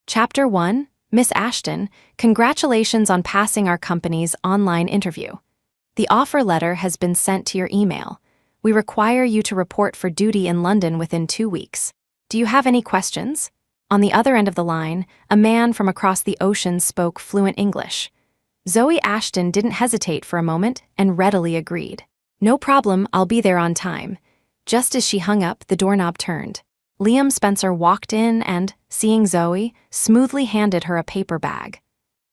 Chapter 1, Miss Ashton, congratulations on passing our company's online interview. The offer letter has been sent to your email. We require you to report for duty in London within 2 weeks. Do you have any questions? On the other end of the line, a man from across the ocean spoke fluent English. Zoe Ashton didn't hesitate for a moment and readily agreed. No problem, I'll be there on time. Just as she hung up, the doorknob turned. Liam Spencer walked in and, seeing Zoe, smoothly handed her a paper bag.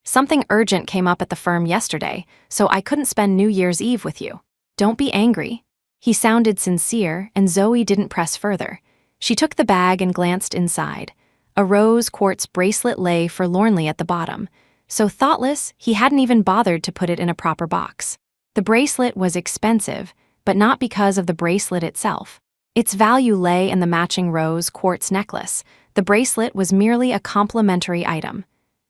Something urgent came up at the firm yesterday, so I couldn't spend New Year's Eve with you. Don't be angry. He sounded sincere, and Zoe didn't press further. She took the bag and glanced inside. A rose quartz bracelet lay forlornly at the bottom. So thoughtless, he hadn't even bothered to put it in a proper box. The bracelet was expensive, but not because of the bracelet itself. Its value lay in the matching rose quartz necklace. The bracelet was merely a complimentary item.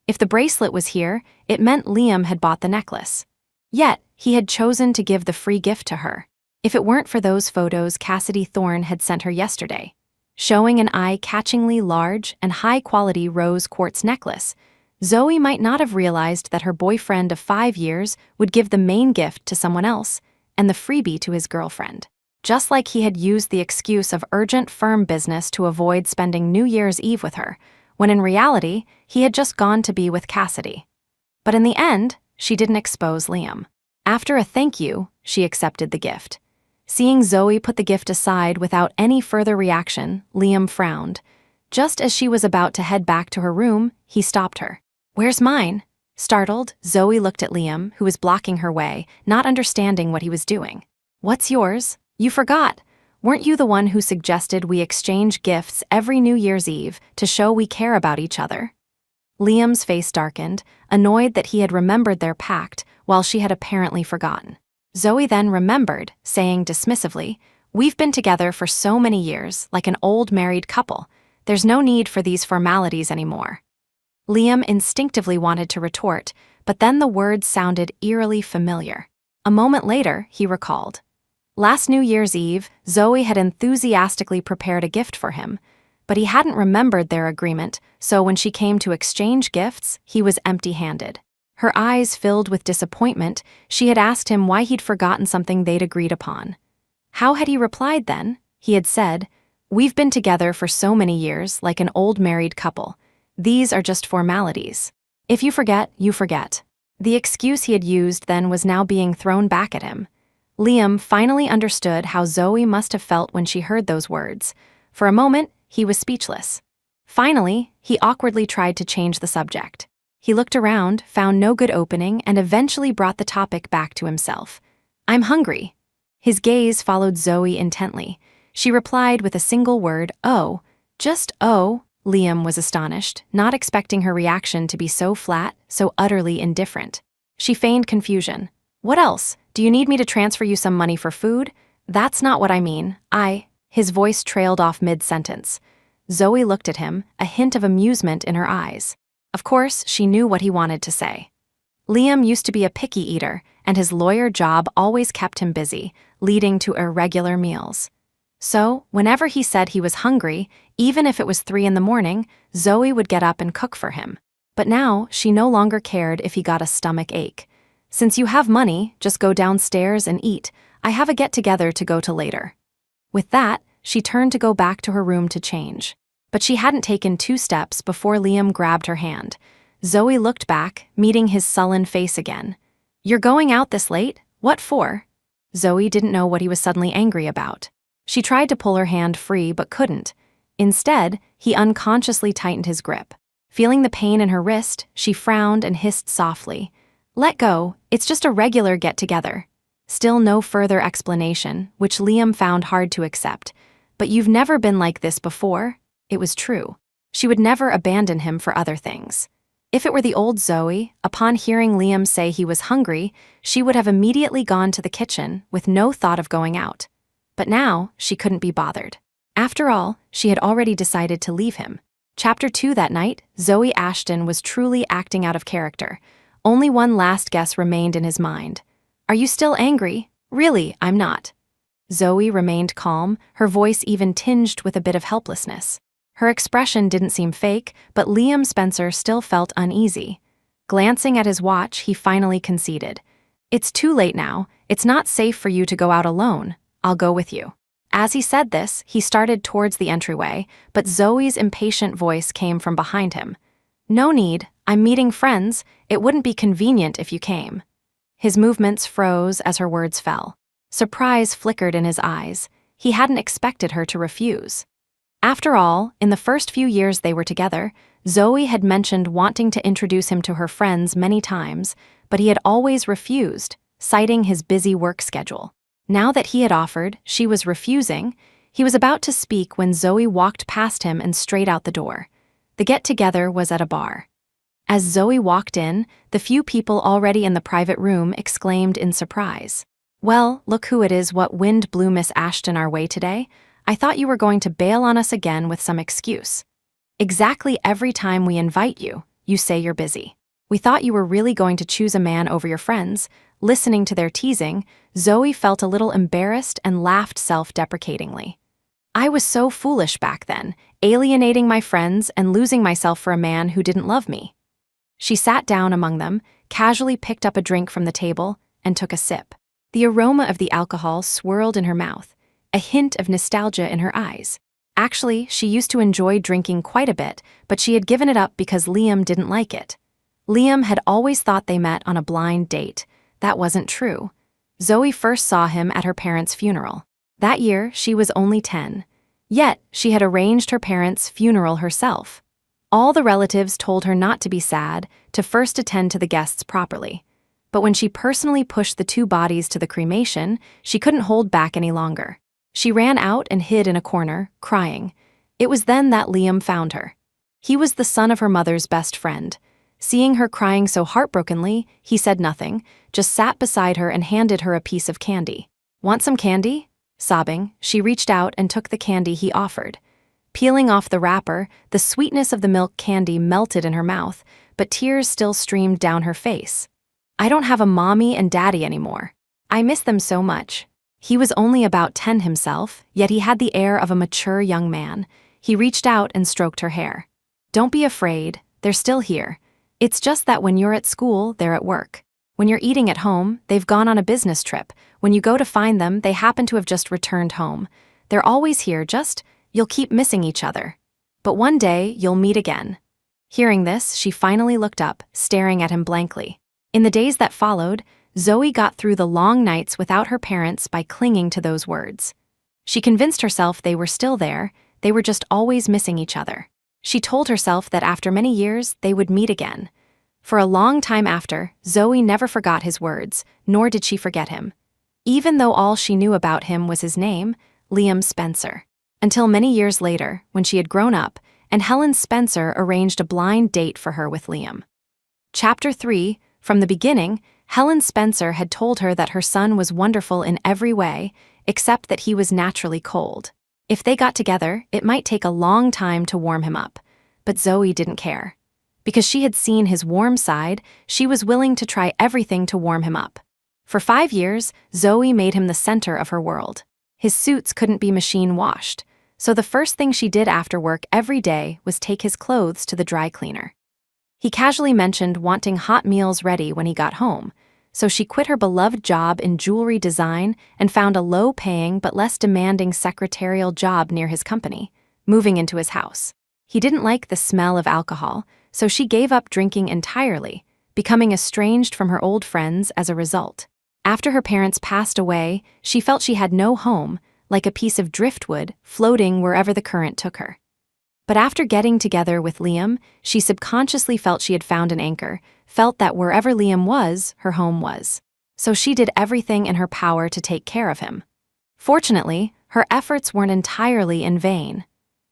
If the bracelet was here, it meant Liam had bought the necklace. Yet, he had chosen to give the free gift to her. If it weren't for those photos Cassidy Thorne had sent her yesterday, showing an eye-catchingly large and high-quality rose quartz necklace, Zoe might not have realized that her boyfriend of 5 years would give the main gift to someone else and the freebie to his girlfriend. Just like he had used the excuse of urgent firm business to avoid spending New Year's Eve with her, when in reality, he had just gone to be with Cassidy. But in the end, she didn't expose Liam. After a thank you, she accepted the gift. Seeing Zoe put the gift aside without any further reaction, Liam frowned. Just as she was about to head back to her room, he stopped her. "Where's mine?" Startled, Zoe looked at Liam, who was blocking her way, not understanding what he was doing. "What's yours? You forgot. Weren't you the one who suggested we exchange gifts every New Year's Eve to show we care about each other?" Liam's face darkened, annoyed that he had remembered their pact while she had apparently forgotten. Zoe then remembered, saying dismissively, "We've been together for so many years, like an old married couple. There's no need for these formalities anymore." Liam instinctively wanted to retort, but then the words sounded eerily familiar. A moment later, he recalled. Last New Year's Eve, Zoe had enthusiastically prepared a gift for him, but he hadn't remembered their agreement, so when she came to exchange gifts, he was empty-handed. Her eyes filled with disappointment, she had asked him why he'd forgotten something they'd agreed upon. How had he replied then? He had said, "We've been together for so many years, like an old married couple. These are just formalities. If you forget, you forget." The excuse he had used then was now being thrown back at him. Liam finally understood how Zoe must have felt when she heard those words. For a moment, he was speechless. Finally, he awkwardly tried to change the subject. He looked around, found no good opening, and eventually brought the topic back to himself. "I'm hungry." His gaze followed Zoe intently. She replied with a single word, "Oh." Just "oh." Liam was astonished, not expecting her reaction to be so flat, so utterly indifferent. She feigned confusion. "What else? Do you need me to transfer you some money for food?" "That's not what I mean. His voice trailed off mid-sentence. Zoe looked at him, a hint of amusement in her eyes. Of course, she knew what he wanted to say. Liam used to be a picky eater, and his lawyer job always kept him busy, leading to irregular meals. So, whenever he said he was hungry, even if it was 3 a.m, Zoe would get up and cook for him. But now, she no longer cared if he got a stomach ache. "Since you have money, just go downstairs and eat. I have a get-together to go to later." With that, she turned to go back to her room to change. But she hadn't taken 2 steps before Liam grabbed her hand. Zoe looked back, meeting his sullen face again. "You're going out this late? What for?" Zoe didn't know what he was suddenly angry about. She tried to pull her hand free but couldn't. Instead, he unconsciously tightened his grip. Feeling the pain in her wrist, she frowned and hissed softly. "Let go, it's just a regular get-together." Still no further explanation, which Liam found hard to accept. "But you've never been like this before." It was true. She would never abandon him for other things. If it were the old Zoe, upon hearing Liam say he was hungry, she would have immediately gone to the kitchen with no thought of going out. But now, she couldn't be bothered. After all, she had already decided to leave him. Chapter 2 that night, Zoe Ashton was truly acting out of character. Only one last guess remained in his mind. "Are you still angry?" "Really, I'm not." Zoe remained calm, her voice even tinged with a bit of helplessness. Her expression didn't seem fake, but Liam Spencer still felt uneasy. Glancing at his watch, he finally conceded. "It's too late now. It's not safe for you to go out alone. I'll go with you." As he said this, he started towards the entryway, but Zoe's impatient voice came from behind him. "No need. I'm meeting friends. It wouldn't be convenient if you came." His movements froze as her words fell. Surprise flickered in his eyes. He hadn't expected her to refuse. After all, in the first few years they were together, Zoe had mentioned wanting to introduce him to her friends many times, but he had always refused, citing his busy work schedule. Now that he had offered, she was refusing. He was about to speak when Zoe walked past him and straight out the door. The get-together was at a bar. As Zoe walked in, the few people already in the private room exclaimed in surprise. "Well, look who it is. What wind blew Miss Ashton our way today? I thought you were going to bail on us again with some excuse. Exactly every time we invite you, you say you're busy. We thought you were really going to choose a man over your friends." Listening to their teasing, Zoe felt a little embarrassed and laughed self-deprecatingly. "I was so foolish back then, alienating my friends and losing myself for a man who didn't love me." She sat down among them, casually picked up a drink from the table, and took a sip. The aroma of the alcohol swirled in her mouth, a hint of nostalgia in her eyes. Actually, she used to enjoy drinking quite a bit, but she had given it up because Liam didn't like it. Liam had always thought they met on a blind date. That wasn't true. Zoe first saw him at her parents' funeral. That year, she was only 10. Yet, she had arranged her parents' funeral herself. All the relatives told her not to be sad, to first attend to the guests properly. But when she personally pushed the two bodies to the cremation, she couldn't hold back any longer. She ran out and hid in a corner, crying. It was then that Liam found her. He was the son of her mother's best friend. Seeing her crying so heartbrokenly, he said nothing, just sat beside her and handed her a piece of candy. "Want some candy?" Sobbing, she reached out and took the candy he offered. Peeling off the wrapper, the sweetness of the milk candy melted in her mouth, but tears still streamed down her face. "I don't have a mommy and daddy anymore. I miss them so much." He was only about 10 himself, yet he had the air of a mature young man. He reached out and stroked her hair. "Don't be afraid, they're still here. It's just that when you're at school, they're at work. When you're eating at home, they've gone on a business trip. When you go to find them, they happen to have just returned home. They're always here, you'll keep missing each other. But one day, you'll meet again." Hearing this, she finally looked up, staring at him blankly. In the days that followed, Zoe got through the long nights without her parents by clinging to those words. She convinced herself they were still there, they were just always missing each other. She told herself that after many years, they would meet again. For a long time after, Zoe never forgot his words, nor did she forget him. Even though all she knew about him was his name, Liam Spencer. Until many years later, when she had grown up, and Helen Spencer arranged a blind date for her with Liam. Chapter 3, from the beginning, Helen Spencer had told her that her son was wonderful in every way, except that he was naturally cold. If they got together, it might take a long time to warm him up. But Zoe didn't care. Because she had seen his warm side, she was willing to try everything to warm him up. For 5 years, Zoe made him the center of her world. His suits couldn't be machine washed, so the first thing she did after work every day was take his clothes to the dry cleaner. He casually mentioned wanting hot meals ready when he got home, so she quit her beloved job in jewelry design and found a low-paying but less demanding secretarial job near his company, moving into his house. He didn't like the smell of alcohol, so she gave up drinking entirely, becoming estranged from her old friends as a result. After her parents passed away, she felt she had no home, like a piece of driftwood floating wherever the current took her. But after getting together with Liam, she subconsciously felt she had found an anchor, felt that wherever Liam was, her home was. So she did everything in her power to take care of him. Fortunately, her efforts weren't entirely in vain.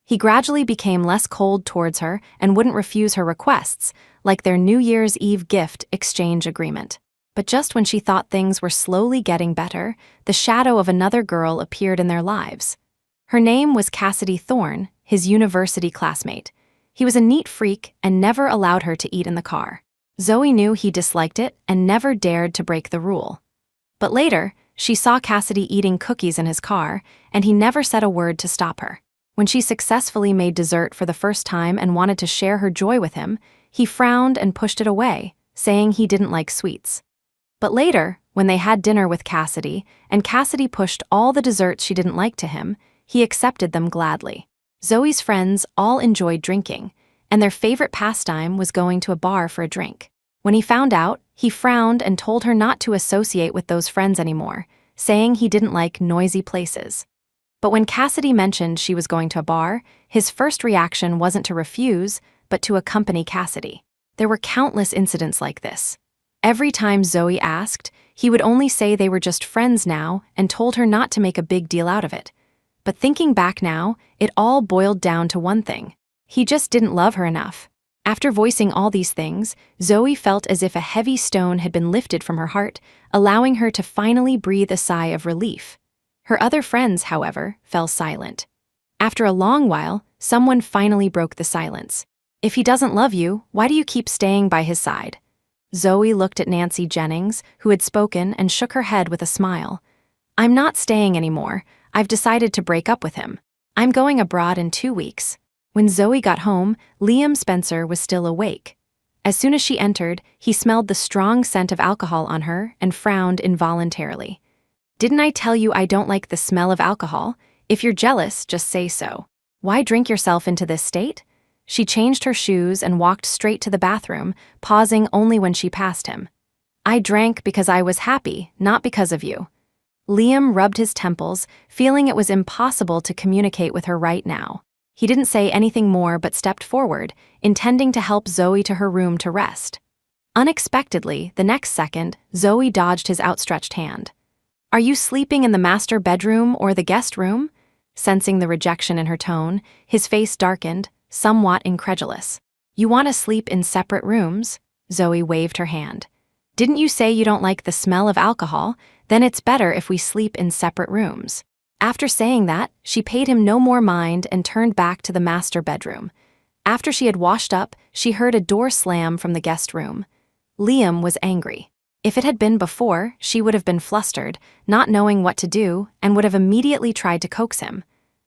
He gradually became less cold towards her and wouldn't refuse her requests, like their New Year's Eve gift exchange agreement. But just when she thought things were slowly getting better, the shadow of another girl appeared in their lives. Her name was Cassidy Thorne, his university classmate. He was a neat freak and never allowed her to eat in the car. Zoe knew he disliked it and never dared to break the rule. But later, she saw Cassidy eating cookies in his car, and he never said a word to stop her. When she successfully made dessert for the first time and wanted to share her joy with him, he frowned and pushed it away, saying he didn't like sweets. But later, when they had dinner with Cassidy, and Cassidy pushed all the desserts she didn't like to him, he accepted them gladly. Zoe's friends all enjoyed drinking, and their favorite pastime was going to a bar for a drink. When he found out, he frowned and told her not to associate with those friends anymore, saying he didn't like noisy places. But when Cassidy mentioned she was going to a bar, his first reaction wasn't to refuse, but to accompany Cassidy. There were countless incidents like this. Every time Zoe asked, he would only say they were just friends now and told her not to make a big deal out of it. But thinking back now, it all boiled down to one thing. He just didn't love her enough. After voicing all these things, Zoe felt as if a heavy stone had been lifted from her heart, allowing her to finally breathe a sigh of relief. Her other friends, however, fell silent. After a long while, someone finally broke the silence. "If he doesn't love you, why do you keep staying by his side?" Zoe looked at Nancy Jennings, who had spoken, and shook her head with a smile. "I'm not staying anymore. I've decided to break up with him. I'm going abroad in 2 weeks." When Zoe got home, Liam Spencer was still awake. As soon as she entered, he smelled the strong scent of alcohol on her and frowned involuntarily. "Didn't I tell you I don't like the smell of alcohol? If you're jealous, just say so. Why drink yourself into this state?" She changed her shoes and walked straight to the bathroom, pausing only when she passed him. "I drank because I was happy, not because of you." Liam rubbed his temples, feeling it was impossible to communicate with her right now. He didn't say anything more but stepped forward, intending to help Zoe to her room to rest. Unexpectedly, the next second, Zoe dodged his outstretched hand. "Are you sleeping in the master bedroom or the guest room?" Sensing the rejection in her tone, his face darkened, somewhat incredulous. "You want to sleep in separate rooms?" Zoe waved her hand. "Didn't you say you don't like the smell of alcohol? Then it's better if we sleep in separate rooms." After saying that, she paid him no more mind and turned back to the master bedroom. After she had washed up, she heard a door slam from the guest room. Liam was angry. If it had been before, she would have been flustered, not knowing what to do, and would have immediately tried to coax him.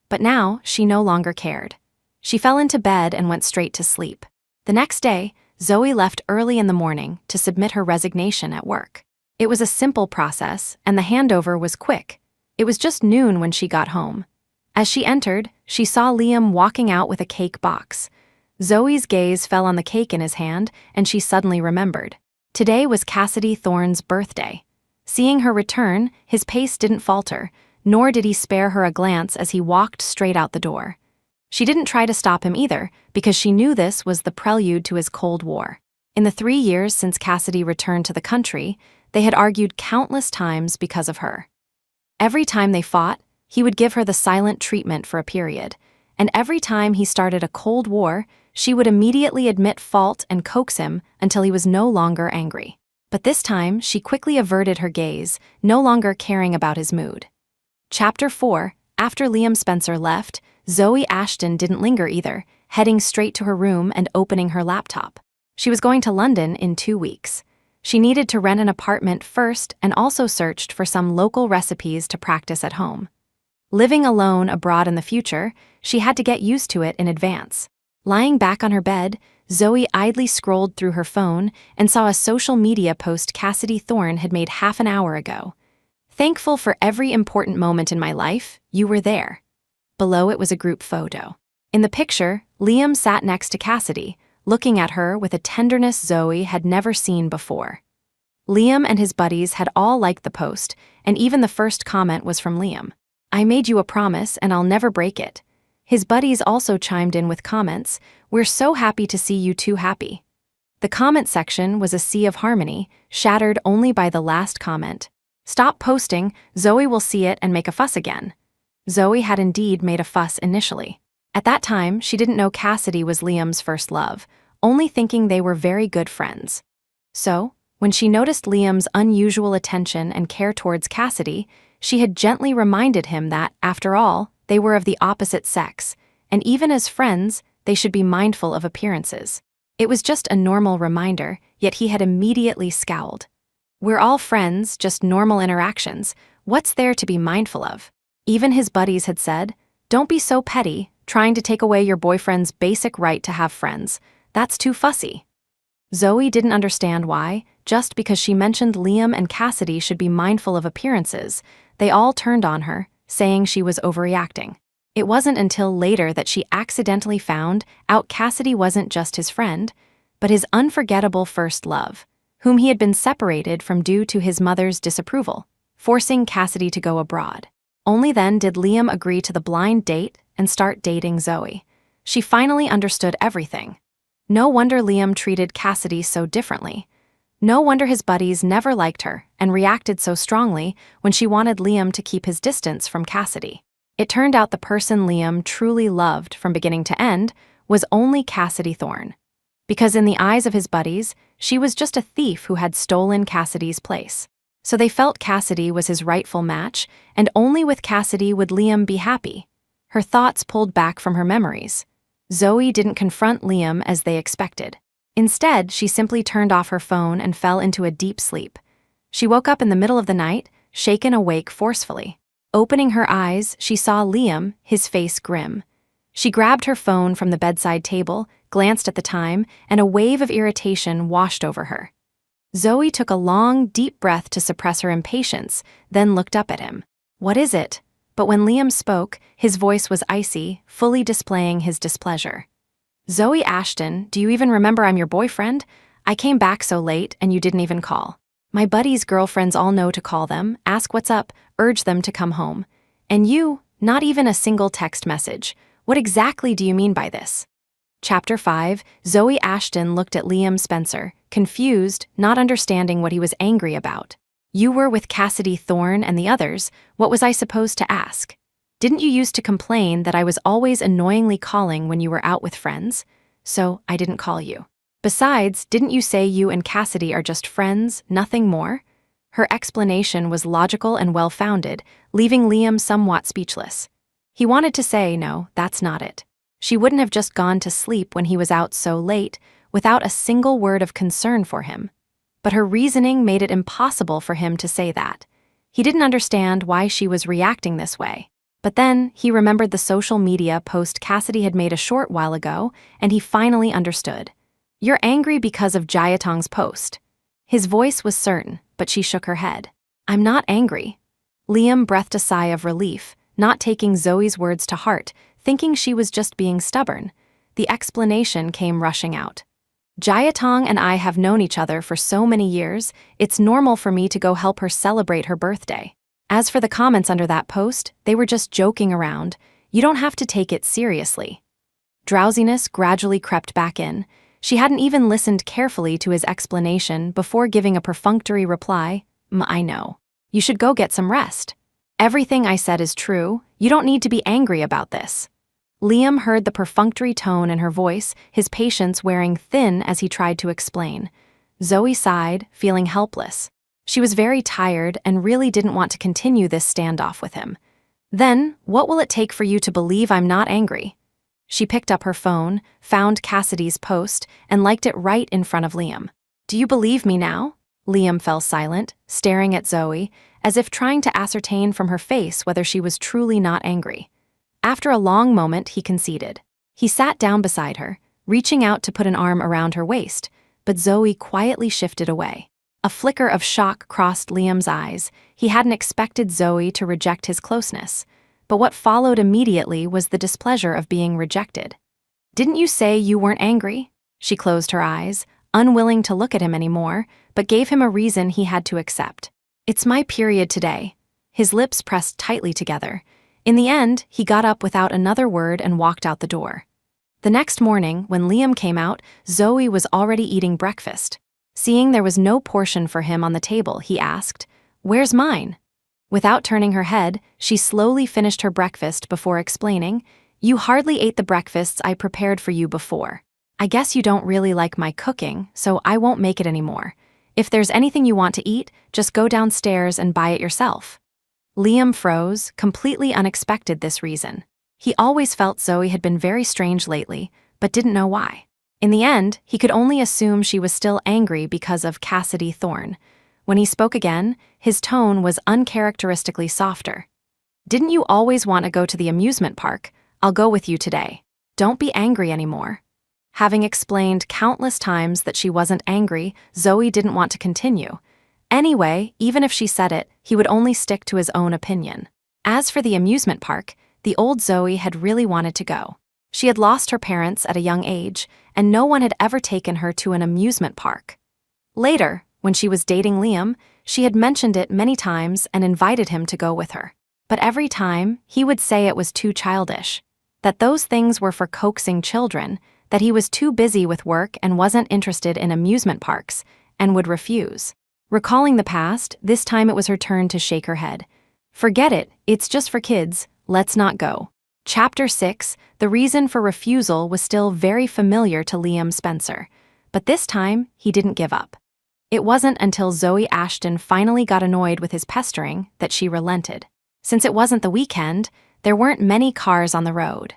But now, she no longer cared. She fell into bed and went straight to sleep. The next day, Zoe left early in the morning to submit her resignation at work. It was a simple process, and the handover was quick. It was just noon when she got home. As she entered, she saw Liam walking out with a cake box. Zoe's gaze fell on the cake in his hand, and she suddenly remembered. Today was Cassidy Thorne's birthday. Seeing her return, his pace didn't falter, nor did he spare her a glance as he walked straight out the door. She didn't try to stop him either, because she knew this was the prelude to his Cold War. In the 3 years since Cassidy returned to the country, they had argued countless times because of her. Every time they fought, he would give her the silent treatment for a period, and every time he started a Cold War, she would immediately admit fault and coax him until he was no longer angry. But this time, she quickly averted her gaze, no longer caring about his mood. Chapter 4. After Liam Spencer left, Zoe Ashton didn't linger either, heading straight to her room and opening her laptop. She was going to London in 2 weeks. She needed to rent an apartment first and also searched for some local recipes to practice at home. Living alone abroad in the future, she had to get used to it in advance. Lying back on her bed, Zoe idly scrolled through her phone and saw a social media post Cassidy Thorne had made half an hour ago. "Thankful for every important moment in my life, you were there." Below it was a group photo. In the picture, Liam sat next to Cassidy, looking at her with a tenderness Zoe had never seen before. Liam and his buddies had all liked the post, and even the first comment was from Liam. "I made you a promise and I'll never break it." His buddies also chimed in with comments, "We're so happy to see you two happy." The comment section was a sea of harmony, shattered only by the last comment. "Stop posting, Zoe will see it and make a fuss again." Zoe had indeed made a fuss initially. At that time, she didn't know Cassidy was Liam's first love, only thinking they were very good friends. So, when she noticed Liam's unusual attention and care towards Cassidy, she had gently reminded him that, after all, they were of the opposite sex, and even as friends, they should be mindful of appearances. It was just a normal reminder, yet he had immediately scowled. "We're all friends, just normal interactions. What's there to be mindful of?" Even his buddies had said, "Don't be so petty, trying to take away your boyfriend's basic right to have friends. That's too fussy." Zoe didn't understand why. Just because she mentioned Liam and Cassidy should be mindful of appearances, they all turned on her, saying she was overreacting. It wasn't until later that she accidentally found out Cassidy wasn't just his friend, but his unforgettable first love, whom he had been separated from due to his mother's disapproval, forcing Cassidy to go abroad. Only then did Liam agree to the blind date and start dating Zoe. She finally understood everything. No wonder Liam treated Cassidy so differently. No wonder his buddies never liked her and reacted so strongly when she wanted Liam to keep his distance from Cassidy. It turned out the person Liam truly loved from beginning to end was only Cassidy Thorne. Because in the eyes of his buddies, she was just a thief who had stolen Cassidy's place. So they felt Cassidy was his rightful match, and only with Cassidy would Liam be happy. Her thoughts pulled back from her memories. Zoe didn't confront Liam as they expected. Instead, she simply turned off her phone and fell into a deep sleep. She woke up in the middle of the night, shaken awake forcefully. Opening her eyes, she saw Liam, his face grim. She grabbed her phone from the bedside table, glanced at the time, and a wave of irritation washed over her. Zoe took a long, deep breath to suppress her impatience, then looked up at him. "What is it?" But when Liam spoke, his voice was icy, fully displaying his displeasure. "Zoe Ashton, do you even remember I'm your boyfriend? I came back so late and you didn't even call. My buddies' girlfriends all know to call them, ask what's up, urge them to come home. And you, not even a single text message. What exactly do you mean by this?" Chapter 5, Zoe Ashton looked at Liam Spencer, confused, not understanding what he was angry about. "You were with Cassidy Thorne and the others. What was I supposed to ask? Didn't you used to complain that I was always annoyingly calling when you were out with friends? So I didn't call you. Besides, didn't you say you and Cassidy are just friends, nothing more?" Her explanation was logical and well-founded, leaving Liam somewhat speechless. He wanted to say, no, that's not it. She wouldn't have just gone to sleep when he was out so late, without a single word of concern for him. But her reasoning made it impossible for him to say that. He didn't understand why she was reacting this way. But then, he remembered the social media post Cassidy had made a short while ago, and he finally understood. "You're angry because of Jayatong's post." His voice was certain, but she shook her head. "I'm not angry." Liam breathed a sigh of relief, not taking Zoe's words to heart, thinking she was just being stubborn. The explanation came rushing out. "Jayatong and I have known each other for so many years, it's normal for me to go help her celebrate her birthday. As for the comments under that post, they were just joking around. You don't have to take it seriously." Drowsiness gradually crept back in. She hadn't even listened carefully to his explanation before giving a perfunctory reply. "I know. You should go get some rest. Everything I said is true. You don't need to be angry about this." Liam heard the perfunctory tone in her voice, his patience wearing thin as he tried to explain. Zoe sighed, feeling helpless. She was very tired and really didn't want to continue this standoff with him. "Then, what will it take for you to believe I'm not angry?" She picked up her phone, found Cassidy's post, and liked it right in front of Liam. "Do you believe me now?" Liam fell silent, staring at Zoe, as if trying to ascertain from her face whether she was truly not angry. After a long moment, he conceded. He sat down beside her, reaching out to put an arm around her waist, but Zoe quietly shifted away. A flicker of shock crossed Liam's eyes. He hadn't expected Zoe to reject his closeness, but what followed immediately was the displeasure of being rejected. "Didn't you say you weren't angry?" She closed her eyes, unwilling to look at him anymore, but gave him a reason he had to accept. "It's my period today." His lips pressed tightly together. In the end, he got up without another word and walked out the door. The next morning, when Liam came out, Zoe was already eating breakfast. Seeing there was no portion for him on the table, he asked, "Where's mine?" Without turning her head, she slowly finished her breakfast before explaining, "You hardly ate the breakfasts I prepared for you before. I guess you don't really like my cooking, so I won't make it anymore. If there's anything you want to eat, just go downstairs and buy it yourself." Liam froze, completely unexpected this reason. He always felt Zoe had been very strange lately, but didn't know why. In the end, he could only assume she was still angry because of Cassidy Thorne. When he spoke again, his tone was uncharacteristically softer. "Didn't you always want to go to the amusement park? I'll go with you today. Don't be angry anymore." Having explained countless times that she wasn't angry, Zoe didn't want to continue. Anyway, even if she said it, he would only stick to his own opinion. As for the amusement park, the old Zoe had really wanted to go. She had lost her parents at a young age, and no one had ever taken her to an amusement park. Later, when she was dating Liam, she had mentioned it many times and invited him to go with her. But every time, he would say it was too childish, that those things were for coaxing children, that he was too busy with work and wasn't interested in amusement parks, and would refuse. Recalling the past, this time it was her turn to shake her head. "Forget it, it's just for kids, let's not go." Chapter 6, the reason for refusal was still very familiar to Liam Spencer, but this time he didn't give up. It wasn't until Zoe Ashton finally got annoyed with his pestering that she relented. Since it wasn't the weekend, there weren't many cars on the road.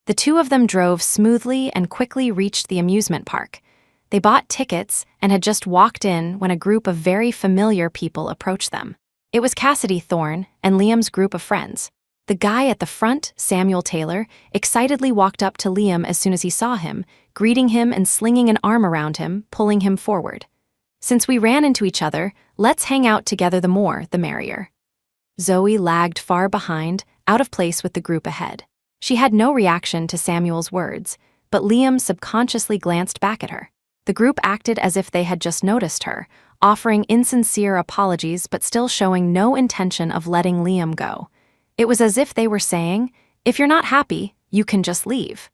The two of them drove smoothly and quickly reached the amusement park. They bought tickets and had just walked in when a group of very familiar people approached them. It was Cassidy Thorne and Liam's group of friends. The guy at the front, Samuel Taylor, excitedly walked up to Liam as soon as he saw him, greeting him and slinging an arm around him, pulling him forward. "Since we ran into each other, let's hang out together, the more, the merrier." Zoe lagged far behind, out of place with the group ahead. She had no reaction to Samuel's words, but Liam subconsciously glanced back at her. The group acted as if they had just noticed her, offering insincere apologies but still showing no intention of letting Liam go. It was as if they were saying, "If you're not happy, you can just leave."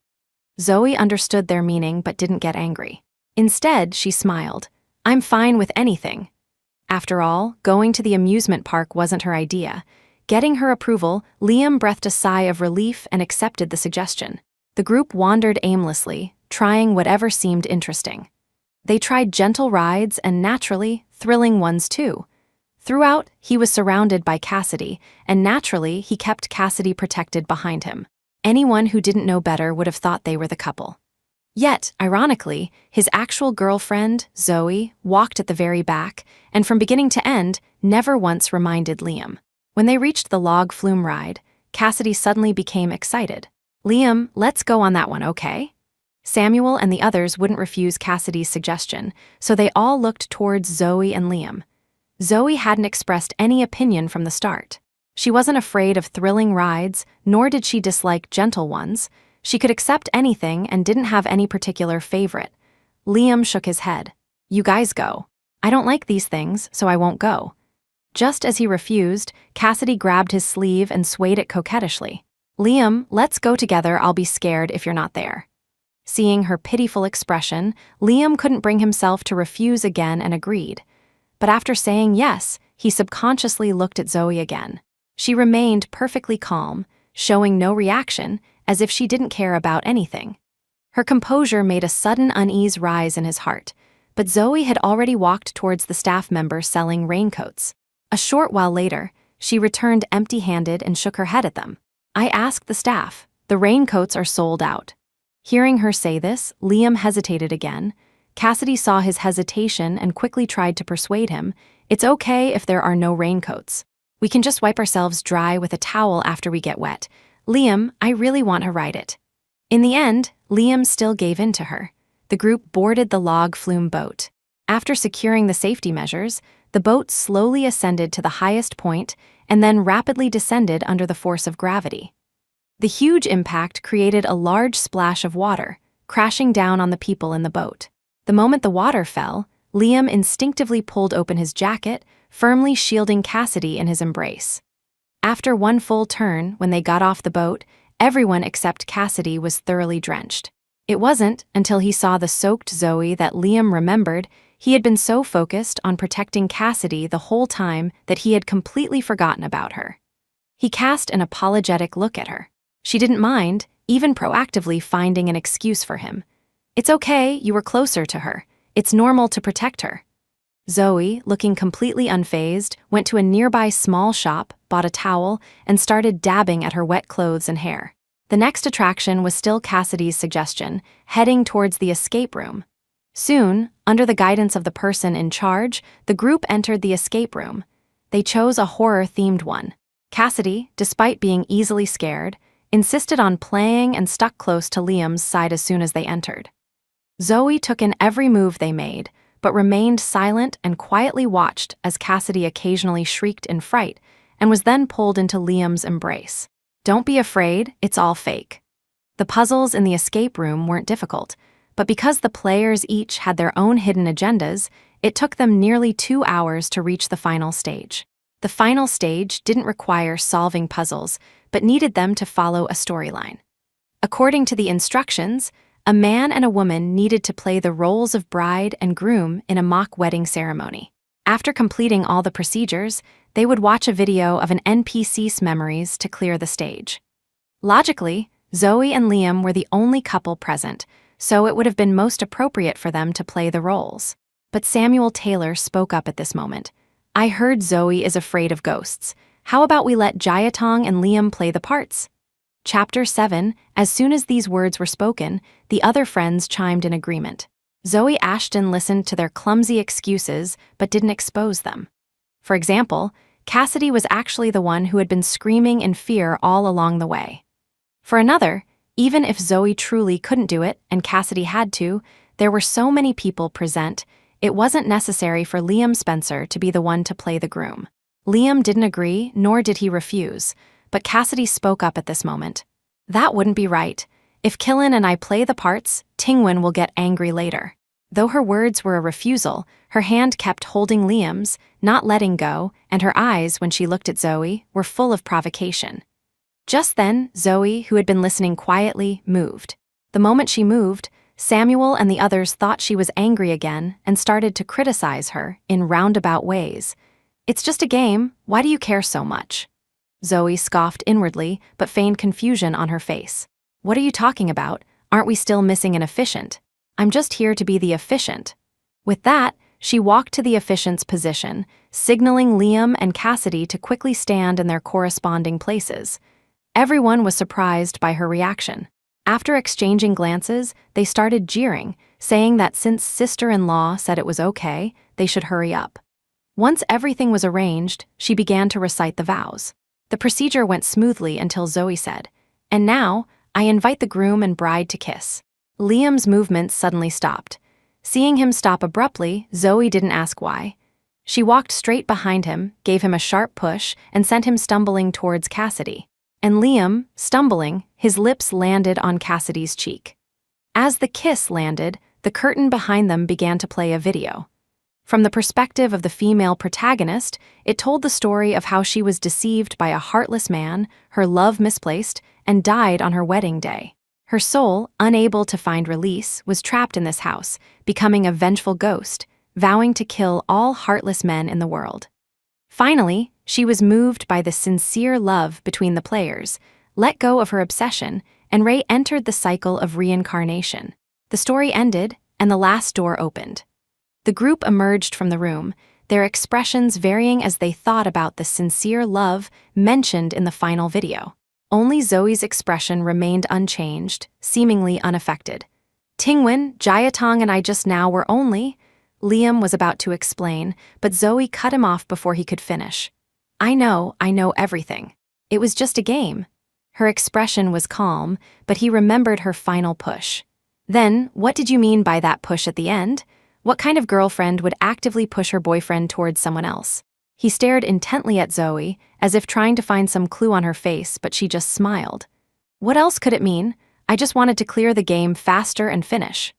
Zoe understood their meaning but didn't get angry. Instead, she smiled. "I'm fine with anything." After all, going to the amusement park wasn't her idea. Getting her approval, Liam breathed a sigh of relief and accepted the suggestion. The group wandered aimlessly, trying whatever seemed interesting. They tried gentle rides and, naturally, thrilling ones too. Throughout, he was surrounded by Cassidy, and naturally, he kept Cassidy protected behind him. Anyone who didn't know better would have thought they were the couple. Yet, ironically, his actual girlfriend, Zoe, walked at the very back, and from beginning to end, never once reminded Liam. When they reached the log flume ride, Cassidy suddenly became excited. "Liam, let's go on that one, okay?" Samuel and the others wouldn't refuse Cassidy's suggestion, so they all looked towards Zoe and Liam. Zoe hadn't expressed any opinion from the start. She wasn't afraid of thrilling rides, nor did she dislike gentle ones. She could accept anything and didn't have any particular favorite. Liam shook his head. "You guys go. I don't like these things, so I won't go." Just as he refused, Cassidy grabbed his sleeve and swayed it coquettishly. "Liam, let's go together, I'll be scared if you're not there." Seeing her pitiful expression, Liam couldn't bring himself to refuse again and agreed. But after saying yes, he subconsciously looked at Zoe again. She remained perfectly calm, showing no reaction, as if she didn't care about anything. Her composure made a sudden unease rise in his heart, but Zoe had already walked towards the staff member selling raincoats. A short while later, she returned empty-handed and shook her head at them. "I asked the staff. The raincoats are sold out." Hearing her say this, Liam hesitated again. Cassidy saw his hesitation and quickly tried to persuade him, "It's okay if there are no raincoats. We can just wipe ourselves dry with a towel after we get wet. Liam, I really want to ride it." In the end, Liam still gave in to her. The group boarded the log flume boat. After securing the safety measures, the boat slowly ascended to the highest point and then rapidly descended under the force of gravity. The huge impact created a large splash of water, crashing down on the people in the boat. The moment the water fell, Liam instinctively pulled open his jacket, firmly shielding Cassidy in his embrace. After one full turn, when they got off the boat, everyone except Cassidy was thoroughly drenched. It wasn't until he saw the soaked Zoe that Liam remembered he had been so focused on protecting Cassidy the whole time that he had completely forgotten about her. He cast an apologetic look at her. She didn't mind, even proactively finding an excuse for him. "It's okay, you were closer to her. It's normal to protect her." Zoe, looking completely unfazed, went to a nearby small shop, bought a towel, and started dabbing at her wet clothes and hair. The next attraction was still Cassidy's suggestion, heading towards the escape room. Soon, under the guidance of the person in charge, the group entered the escape room. They chose a horror-themed one. Cassidy, despite being easily scared, insisted on playing and stuck close to Liam's side as soon as they entered. Zoe took in every move they made, but remained silent and quietly watched as Cassidy occasionally shrieked in fright and was then pulled into Liam's embrace. "Don't be afraid, it's all fake." The puzzles in the escape room weren't difficult, but because the players each had their own hidden agendas, it took them nearly 2 hours to reach the final stage. The final stage didn't require solving puzzles, but needed them to follow a storyline. According to the instructions, a man and a woman needed to play the roles of bride and groom in a mock wedding ceremony. After completing all the procedures, they would watch a video of an NPC's memories to clear the stage. Logically, Zoe and Liam were the only couple present, so it would have been most appropriate for them to play the roles. But Samuel Taylor spoke up at this moment. "I heard Zoe is afraid of ghosts. How about we let Jayatong and Liam play the parts?" Chapter 7, as soon as these words were spoken, the other friends chimed in agreement. Zoe Ashton listened to their clumsy excuses but didn't expose them. For example, Cassidy was actually the one who had been screaming in fear all along the way. For another, even if Zoe truly couldn't do it and Cassidy had to, there were so many people present, it wasn't necessary for Liam Spencer to be the one to play the groom. Liam didn't agree, nor did he refuse, but Cassidy spoke up at this moment. "That wouldn't be right. If Killin and I play the parts, Tingwin will get angry later." Though her words were a refusal, her hand kept holding Liam's, not letting go, and her eyes, when she looked at Zoe, were full of provocation. Just then, Zoe, who had been listening quietly, moved. The moment she moved, Samuel and the others thought she was angry again and started to criticize her in roundabout ways. "It's just a game, why do you care so much?" Zoe scoffed inwardly, but feigned confusion on her face. "What are you talking about? Aren't we still missing an efficient? I'm just here to be the efficient." With that, she walked to the efficient's position, signaling Liam and Cassidy to quickly stand in their corresponding places. Everyone was surprised by her reaction. After exchanging glances, they started jeering, saying that since sister-in-law said it was okay, they should hurry up. Once everything was arranged, she began to recite the vows. The procedure went smoothly until Zoe said, "And now, I invite the groom and bride to kiss." Liam's movements suddenly stopped. Seeing him stop abruptly, Zoe didn't ask why. She walked straight behind him, gave him a sharp push, and sent him stumbling towards Cassidy. And Liam, stumbling, his lips landed on Cassidy's cheek. As the kiss landed, the curtain behind them began to play a video. From the perspective of the female protagonist, it told the story of how she was deceived by a heartless man, her love misplaced, and died on her wedding day. Her soul, unable to find release, was trapped in this house, becoming a vengeful ghost, vowing to kill all heartless men in the world. Finally, she was moved by the sincere love between the players, let go of her obsession, and Ray entered the cycle of reincarnation. The story ended, and the last door opened. The group emerged from the room, their expressions varying as they thought about the sincere love mentioned in the final video. Only Zoe's expression remained unchanged, seemingly unaffected. "Tingwin, Jayatong and I just now were only—" Liam was about to explain, but Zoe cut him off before he could finish. I know everything. It was just a game." Her expression was calm, but he remembered her final push. "Then, what did you mean by that push at the end? What kind of girlfriend would actively push her boyfriend towards someone else?" He stared intently at Zoe, as if trying to find some clue on her face, but she just smiled. "What else could it mean? I just wanted to clear the game faster and finish."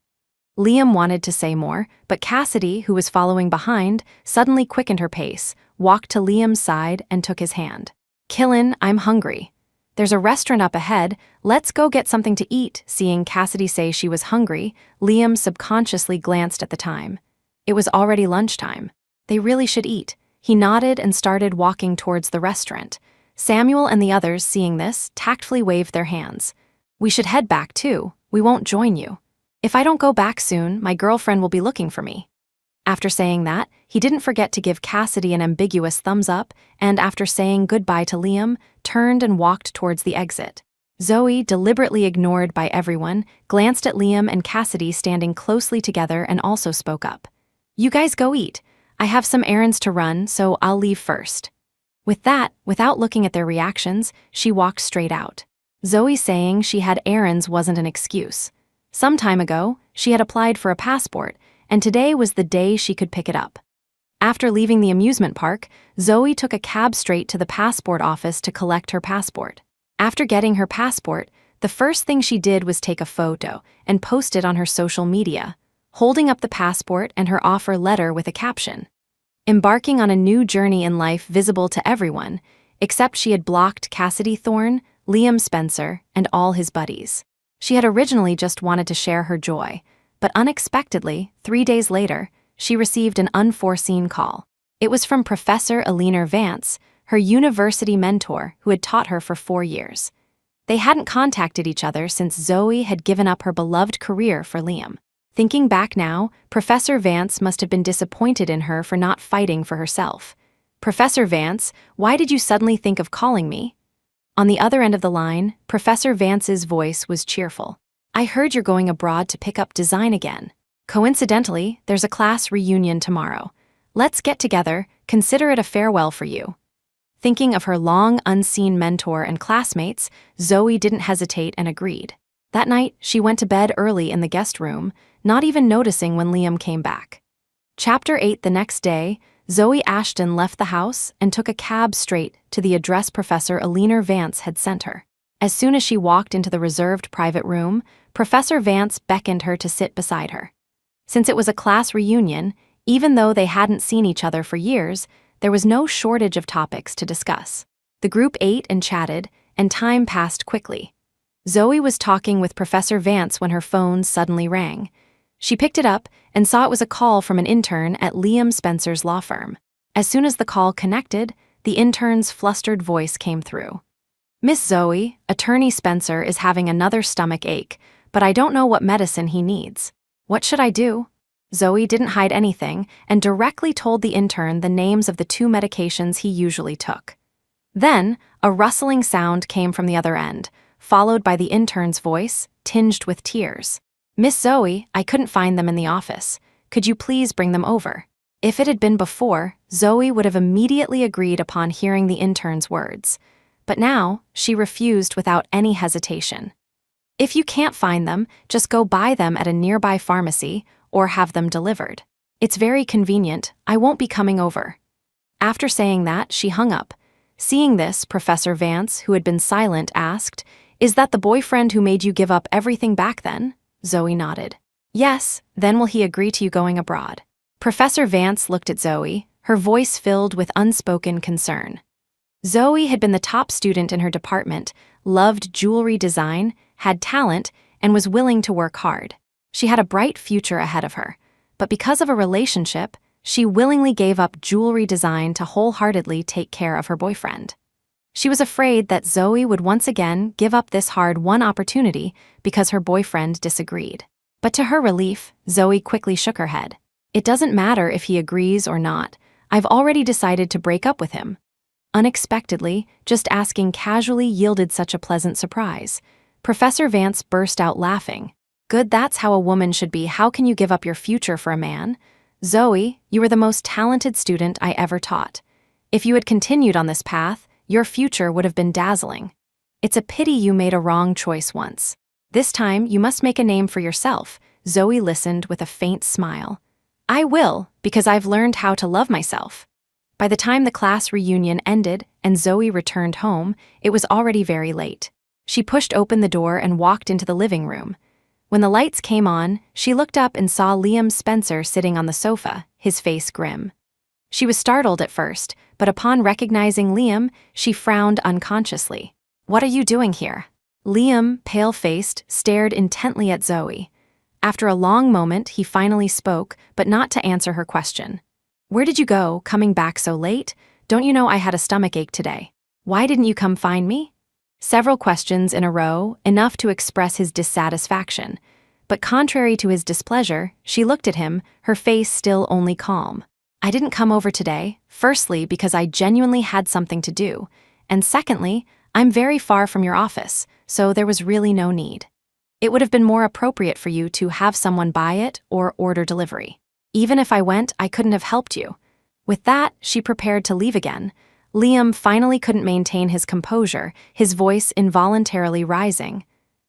Liam wanted to say more, but Cassidy, who was following behind, suddenly quickened her pace, walked to Liam's side, and took his hand. "Killin, I'm hungry. There's a restaurant up ahead, let's go get something to eat." Seeing Cassidy say she was hungry, Liam subconsciously glanced at the time. It was already lunchtime. They really should eat. He nodded and started walking towards the restaurant. Samuel and the others, seeing this, tactfully waved their hands. "We should head back too. We won't join you. If I don't go back soon, my girlfriend will be looking for me." After saying that, he didn't forget to give Cassidy an ambiguous thumbs up, and after saying goodbye to Liam, turned and walked towards the exit. Zoe, deliberately ignored by everyone, glanced at Liam and Cassidy standing closely together and also spoke up. "You guys go eat. I have some errands to run, so I'll leave first." With that, without looking at their reactions, she walked straight out. Zoe saying she had errands wasn't an excuse. Some time ago, she had applied for a passport, and today was the day she could pick it up. After leaving the amusement park, Zoe took a cab straight to the passport office to collect her passport. After getting her passport, the first thing she did was take a photo and post it on her social media, holding up the passport and her offer letter with a caption. Embarking on a new journey in life visible to everyone, except she had blocked Cassidy Thorne, Liam Spencer, and all his buddies. She had originally just wanted to share her joy, but unexpectedly, 3 days later, she received an unforeseen call. It was from Professor Eleanor Vance, her university mentor who had taught her for 4 years. They hadn't contacted each other since Zoe had given up her beloved career for Liam. Thinking back now, Professor Vance must have been disappointed in her for not fighting for herself. "Professor Vance, why did you suddenly think of calling me?" On the other end of the line, Professor Vance's voice was cheerful. "I heard you're going abroad to pick up design again. Coincidentally, there's a class reunion tomorrow. Let's get together, consider it a farewell for you." Thinking of her long unseen mentor and classmates, Zoe didn't hesitate and agreed. That night, she went to bed early in the guest room, not even noticing when Liam came back. Chapter 8. The next day, Zoe Ashton left the house and took a cab straight to the address Professor Eleanor Vance had sent her. As soon as she walked into the reserved private room, Professor Vance beckoned her to sit beside her. Since it was a class reunion, even though they hadn't seen each other for years, there was no shortage of topics to discuss. The group ate and chatted, and time passed quickly. Zoe was talking with Professor Vance when her phone suddenly rang. She picked it up and saw it was a call from an intern at Liam Spencer's law firm. As soon as the call connected, the intern's flustered voice came through. "Miss Zoe, Attorney Spencer is having another stomach ache, but I don't know what medicine he needs. What should I do?" Zoe didn't hide anything and directly told the intern the names of the 2 medications he usually took. Then, a rustling sound came from the other end, followed by the intern's voice, tinged with tears. "Miss Zoe, I couldn't find them in the office. Could you please bring them over?" If it had been before, Zoe would have immediately agreed upon hearing the intern's words. But now, she refused without any hesitation. "If you can't find them, just go buy them at a nearby pharmacy or have them delivered. It's very convenient, I won't be coming over." After saying that, she hung up. Seeing this, Professor Vance, who had been silent, asked, "Is that the boyfriend who made you give up everything back then?" Zoe nodded. "Yes, then will he agree to you going abroad?" Professor Vance looked at Zoe, her voice filled with unspoken concern. Zoe had been the top student in her department, loved jewelry design, had talent, and was willing to work hard. She had a bright future ahead of her, but because of a relationship, she willingly gave up jewelry design to wholeheartedly take care of her boyfriend. She was afraid that Zoe would once again give up this hard-won opportunity because her boyfriend disagreed. But to her relief, Zoe quickly shook her head. "It doesn't matter if he agrees or not. I've already decided to break up with him." Unexpectedly, just asking casually yielded such a pleasant surprise. Professor Vance burst out laughing. "Good, that's how a woman should be. How can you give up your future for a man? Zoe, you were the most talented student I ever taught. If you had continued on this path, your future would have been dazzling. It's a pity you made a wrong choice once. This time, you must make a name for yourself." Zoe listened with a faint smile. "I will, because I've learned how to love myself." By the time the class reunion ended and Zoe returned home, it was already very late. She pushed open the door and walked into the living room. When the lights came on, she looked up and saw Liam Spencer sitting on the sofa, his face grim. She was startled at first, but upon recognizing Liam, she frowned unconsciously. "What are you doing here?" Liam, pale-faced, stared intently at Zoe. After a long moment, he finally spoke, but not to answer her question. "Where did you go, coming back so late? Don't you know I had a stomachache today? Why didn't you come find me?" Several questions in a row, enough to express his dissatisfaction. But contrary to his displeasure, she looked at him, her face still only calm. "I didn't come over today, firstly because I genuinely had something to do, and secondly, I'm very far from your office, so there was really no need. It would have been more appropriate for you to have someone buy it or order delivery. Even if I went, I couldn't have helped you." With that, she prepared to leave again. Liam finally couldn't maintain his composure, his voice involuntarily rising.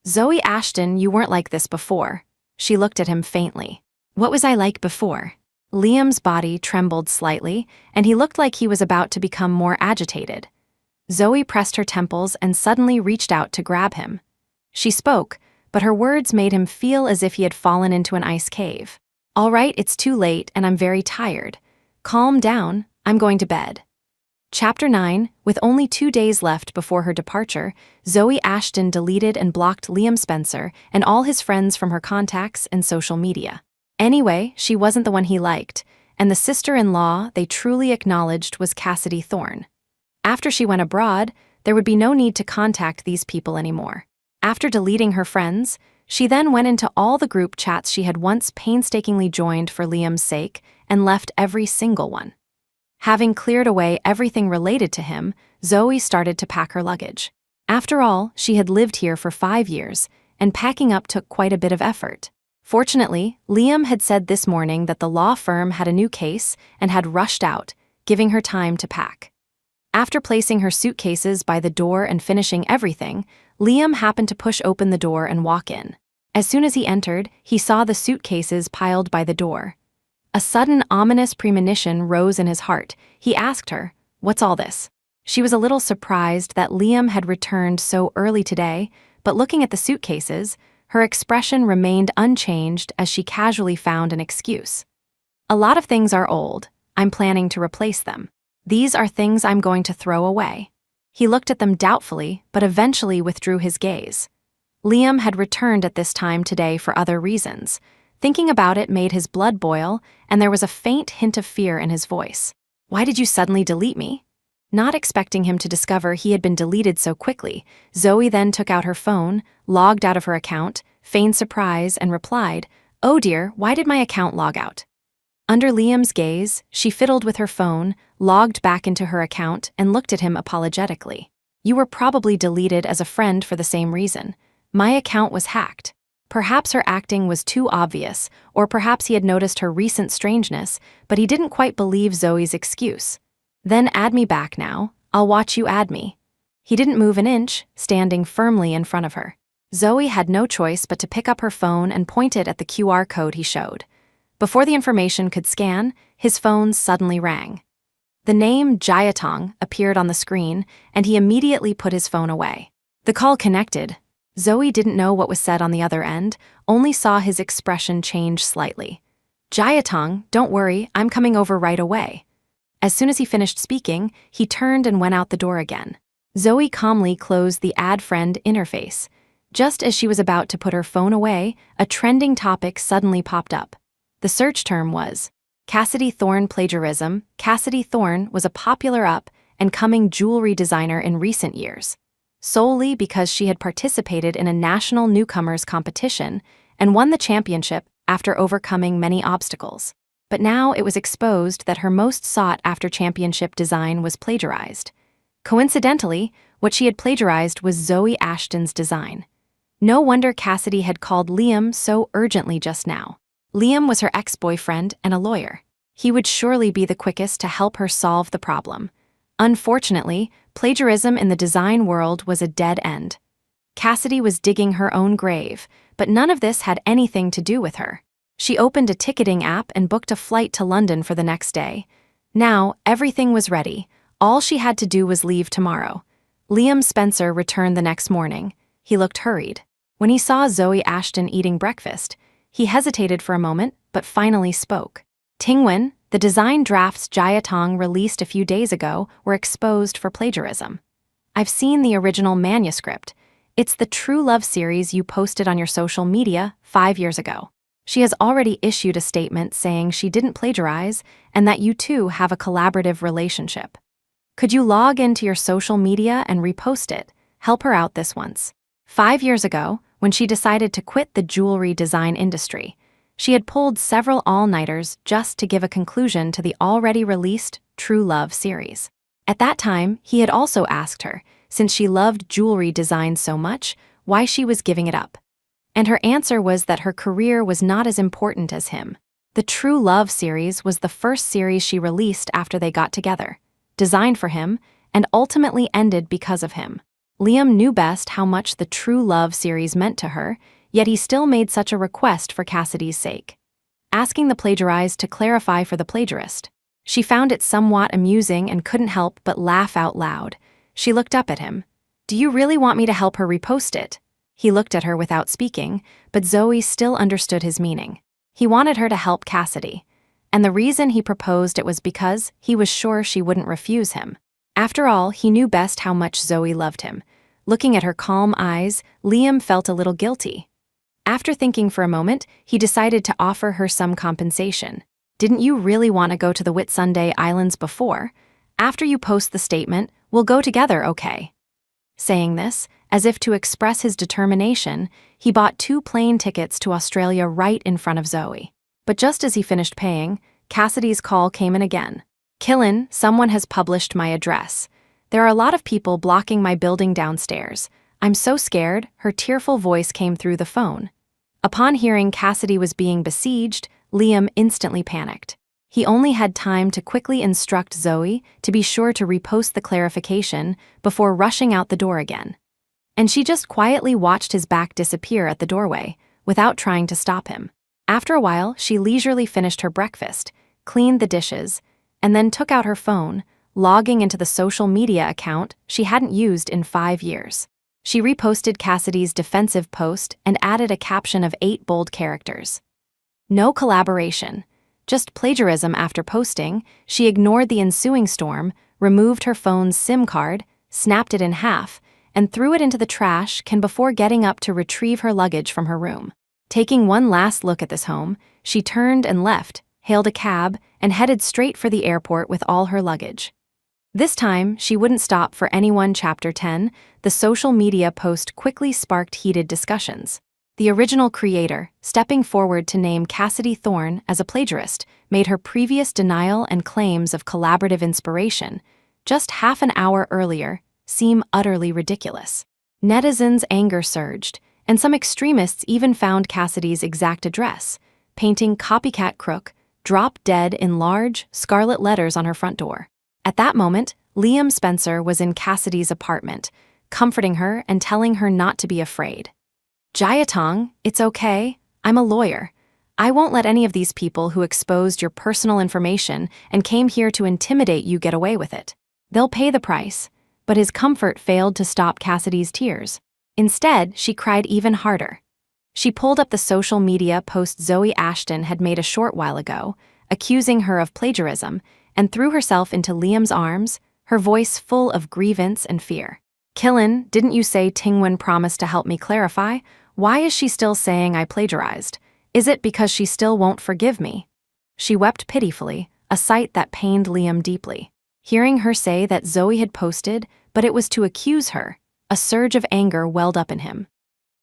"Zoe Ashton, you weren't like this before." She looked at him faintly. "What was I like before?" Liam's body trembled slightly, and he looked like he was about to become more agitated. Zoe pressed her temples and suddenly reached out to grab him. She spoke, but her words made him feel as if he had fallen into an ice cave. "All right, it's too late and I'm very tired. Calm down, I'm going to bed." Chapter 9, with only 2 days left before her departure, Zoe Ashton deleted and blocked Liam Spencer and all his friends from her contacts and social media. Anyway, she wasn't the one he liked, and the sister-in-law they truly acknowledged was Cassidy Thorne. After she went abroad, there would be no need to contact these people anymore. After deleting her friends, she then went into all the group chats she had once painstakingly joined for Liam's sake and left every single one. Having cleared away everything related to him, Zoe started to pack her luggage. After all, she had lived here for 5 years, and packing up took quite a bit of effort. Fortunately, Liam had said this morning that the law firm had a new case and had rushed out, giving her time to pack. After placing her suitcases by the door and finishing everything, Liam happened to push open the door and walk in. As soon as he entered, he saw the suitcases piled by the door. A sudden ominous premonition rose in his heart. He asked her, "What's all this?" She was a little surprised that Liam had returned so early today, but looking at the suitcases, her expression remained unchanged as she casually found an excuse. "A lot of things are old. I'm planning to replace them. These are things I'm going to throw away." He looked at them doubtfully, but eventually withdrew his gaze. Liam had returned at this time today for other reasons. Thinking about it made his blood boil, and there was a faint hint of fear in his voice. "Why did you suddenly delete me?" Not expecting him to discover he had been deleted so quickly, Zoe then took out her phone, logged out of her account, feigned surprise, and replied, "Oh dear, why did my account log out?" Under Liam's gaze, she fiddled with her phone, logged back into her account, and looked at him apologetically. "You were probably deleted as a friend for the same reason. My account was hacked." Perhaps her acting was too obvious, or perhaps he had noticed her recent strangeness, but he didn't quite believe Zoe's excuse. "Then add me back now. I'll watch you add me." He didn't move an inch, standing firmly in front of her. Zoe had no choice but to pick up her phone and point it at the QR code he showed. Before the information could scan, his phone suddenly rang. The name Jayatong appeared on the screen, and he immediately put his phone away. The call connected. Zoe didn't know what was said on the other end, only saw his expression change slightly. "Jayatong, don't worry, I'm coming over right away." As soon as he finished speaking, he turned and went out the door again. Zoe calmly closed the Add Friend interface. Just as she was about to put her phone away, a trending topic suddenly popped up. The search term was Cassidy Thorne plagiarism. Cassidy Thorne was a popular up-and-coming jewelry designer in recent years, solely because she had participated in a national newcomers competition and won the championship after overcoming many obstacles. But now it was exposed that her most sought-after championship design was plagiarized. Coincidentally, what she had plagiarized was Zoe Ashton's design. No wonder Cassidy had called Liam so urgently just now. Liam was her ex-boyfriend and a lawyer. He would surely be the quickest to help her solve the problem. Unfortunately, plagiarism in the design world was a dead end. Cassidy was digging her own grave, but none of this had anything to do with her. She opened a ticketing app and booked a flight to London for the next day. Now, everything was ready. All she had to do was leave tomorrow. Liam Spencer returned the next morning. He looked hurried. When he saw Zoe Ashton eating breakfast, he hesitated for a moment, but finally spoke. "Tingwen, the design drafts Jayatong released a few days ago were exposed for plagiarism. I've seen the original manuscript. It's the True Love series you posted on your social media 5 years ago. She has already issued a statement saying she didn't plagiarize and that you two have a collaborative relationship. Could you log into your social media and repost it? Help her out this once." 5 years ago, when she decided to quit the jewelry design industry, she had pulled several all-nighters just to give a conclusion to the already released True Love series. At that time, he had also asked her, since she loved jewelry design so much, why she was giving it up. And her answer was that her career was not as important as him. The True Love series was the first series she released after they got together, designed for him, and ultimately ended because of him. Liam knew best how much the True Love series meant to her, yet he still made such a request for Cassidy's sake, asking the plagiarized to clarify for the plagiarist. She found it somewhat amusing and couldn't help but laugh out loud. She looked up at him. "Do you really want me to help her repost it?" He looked at her without speaking, but Zoe still understood his meaning. He wanted her to help Cassidy, and the reason he proposed it was because he was sure she wouldn't refuse him. After all, he knew best how much Zoe loved him. Looking at her calm eyes, Liam felt a little guilty. After thinking for a moment, he decided to offer her some compensation. "Didn't you really want to go to the Whitsunday Islands before? After you post the statement, we'll go together, okay?" Saying this, as if to express his determination, he bought 2 plane tickets to Australia right in front of Zoe. But just as he finished paying, Cassidy's call came in again. "Killin, someone has published my address. There are a lot of people blocking my building downstairs. I'm so scared," her tearful voice came through the phone. Upon hearing Cassidy was being besieged, Liam instantly panicked. He only had time to quickly instruct Zoe to be sure to repost the clarification before rushing out the door again. And she just quietly watched his back disappear at the doorway, without trying to stop him. After a while, she leisurely finished her breakfast, cleaned the dishes, and then took out her phone, logging into the social media account she hadn't used in 5 years. She reposted Cassidy's defensive post and added a caption of 8 bold characters. No collaboration, just plagiarism. After posting, she ignored the ensuing storm, removed her phone's SIM card, snapped it in half, and threw it into the trash can before getting up to retrieve her luggage from her room. Taking one last look at this home, she turned and left, hailed a cab, and headed straight for the airport with all her luggage. This time, she wouldn't stop for anyone. Chapter 10, the social media post quickly sparked heated discussions. The original creator, stepping forward to name Cassidy Thorne as a plagiarist, made her previous denial and claims of collaborative inspiration, just half an hour earlier, seem utterly ridiculous. Netizens' anger surged, and some extremists even found Cassidy's exact address, painting "Copycat Crook" "Drop Dead" in large, scarlet letters on her front door. At that moment, Liam Spencer was in Cassidy's apartment, comforting her and telling her not to be afraid. "Jayatong, it's okay. I'm a lawyer. I won't let any of these people who exposed your personal information and came here to intimidate you get away with it. They'll pay the price." But his comfort failed to stop Cassidy's tears. Instead, she cried even harder. She pulled up the social media post Zoe Ashton had made a short while ago, accusing her of plagiarism, and threw herself into Liam's arms, her voice full of grievance and fear. "Killin, didn't you say Tingwen promised to help me clarify? Why is she still saying I plagiarized? Is it because she still won't forgive me?" She wept pitifully, a sight that pained Liam deeply. Hearing her say that Zoe had posted, but it was to accuse her, a surge of anger welled up in him.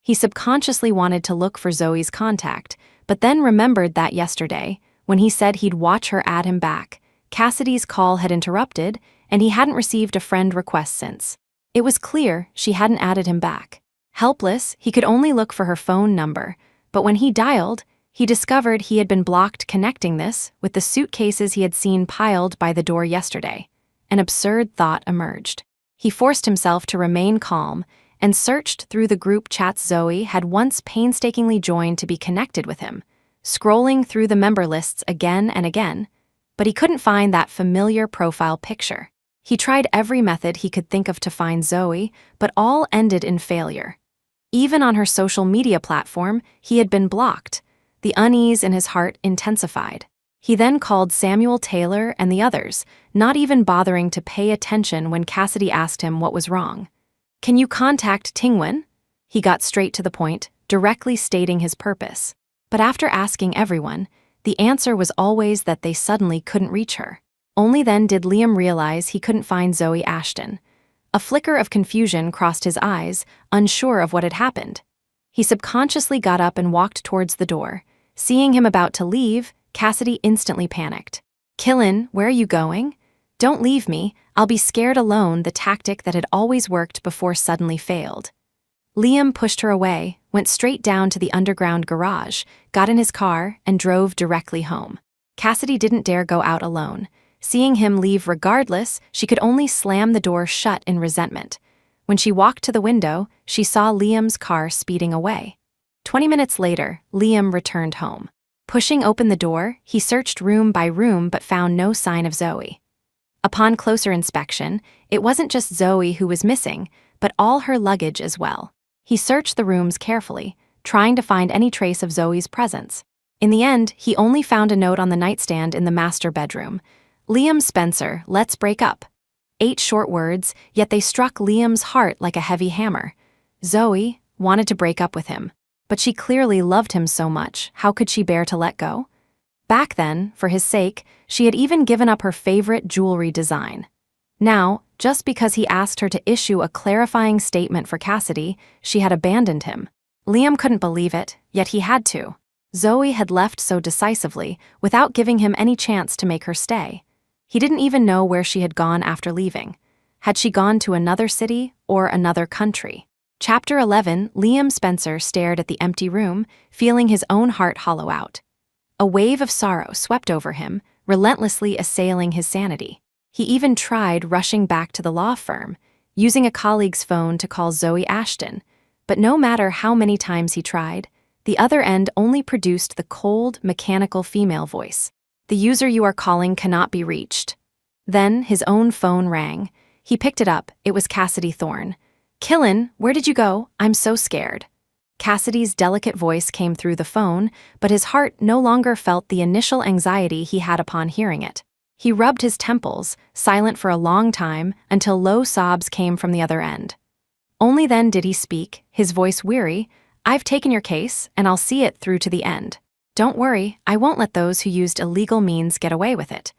He subconsciously wanted to look for Zoe's contact, but then remembered that yesterday, when he said he'd watch her add him back, Cassidy's call had interrupted, and he hadn't received a friend request since. It was clear she hadn't added him back. Helpless, he could only look for her phone number, but when he dialed, he discovered he had been blocked. Connecting this with the suitcases he had seen piled by the door yesterday, an absurd thought emerged. He forced himself to remain calm and searched through the group chats Zoe had once painstakingly joined to be connected with him, scrolling through the member lists again and again, but he couldn't find that familiar profile picture. He tried every method he could think of to find Zoe, but all ended in failure. Even on her social media platform, he had been blocked. The unease in his heart intensified. He then called Samuel Taylor and the others, not even bothering to pay attention when Cassidy asked him what was wrong. "Can you contact Tingwen?" He got straight to the point, directly stating his purpose. But after asking everyone, the answer was always that they suddenly couldn't reach her. Only then did Liam realize he couldn't find Zoe Ashton. A flicker of confusion crossed his eyes, unsure of what had happened. He subconsciously got up and walked towards the door. Seeing him about to leave, Cassidy instantly panicked. "Killin, where are you going? Don't leave me, I'll be scared alone," the tactic that had always worked before suddenly failed. Liam pushed her away, went straight down to the underground garage, got in his car, and drove directly home. Cassidy didn't dare go out alone. Seeing him leave regardless, she could only slam the door shut in resentment. When she walked to the window, she saw Liam's car speeding away. 20 minutes later, Liam returned home. Pushing open the door, he searched room by room but found no sign of Zoe. Upon closer inspection, it wasn't just Zoe who was missing, but all her luggage as well. He searched the rooms carefully, trying to find any trace of Zoe's presence. In the end, he only found a note on the nightstand in the master bedroom. "Liam Spencer, let's break up." 8 short words, yet they struck Liam's heart like a heavy hammer. Zoe wanted to break up with him, but she clearly loved him so much. How could she bear to let go? Back then, for his sake, she had even given up her favorite jewelry design. Now, just because he asked her to issue a clarifying statement for Cassidy, she had abandoned him. Liam couldn't believe it, yet he had to. Zoe had left so decisively, without giving him any chance to make her stay. He didn't even know where she had gone after leaving. Had she gone to another city or another country? Chapter 11, Liam Spencer stared at the empty room, feeling his own heart hollow out. A wave of sorrow swept over him, relentlessly assailing his sanity. He even tried rushing back to the law firm, using a colleague's phone to call Zoe Ashton, but no matter how many times he tried, the other end only produced the cold, mechanical female voice. "The user you are calling cannot be reached." Then his own phone rang. He picked it up. It was Cassidy Thorne. "Killin, where did you go? I'm so scared." Cassidy's delicate voice came through the phone, but his heart no longer felt the initial anxiety he had upon hearing it. He rubbed his temples, silent for a long time, until low sobs came from the other end. Only then did he speak, his voice weary. "I've taken your case, and I'll see it through to the end. Don't worry, I won't let those who used illegal means get away with it."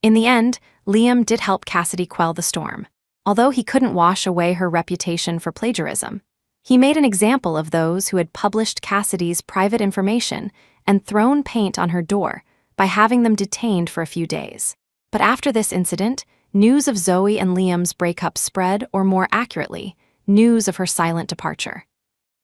In the end, Liam did help Cassidy quell the storm. Although he couldn't wash away her reputation for plagiarism, he made an example of those who had published Cassidy's private information and thrown paint on her door by having them detained for a few days. But after this incident, news of Zoe and Liam's breakup spread, or more accurately, news of her silent departure.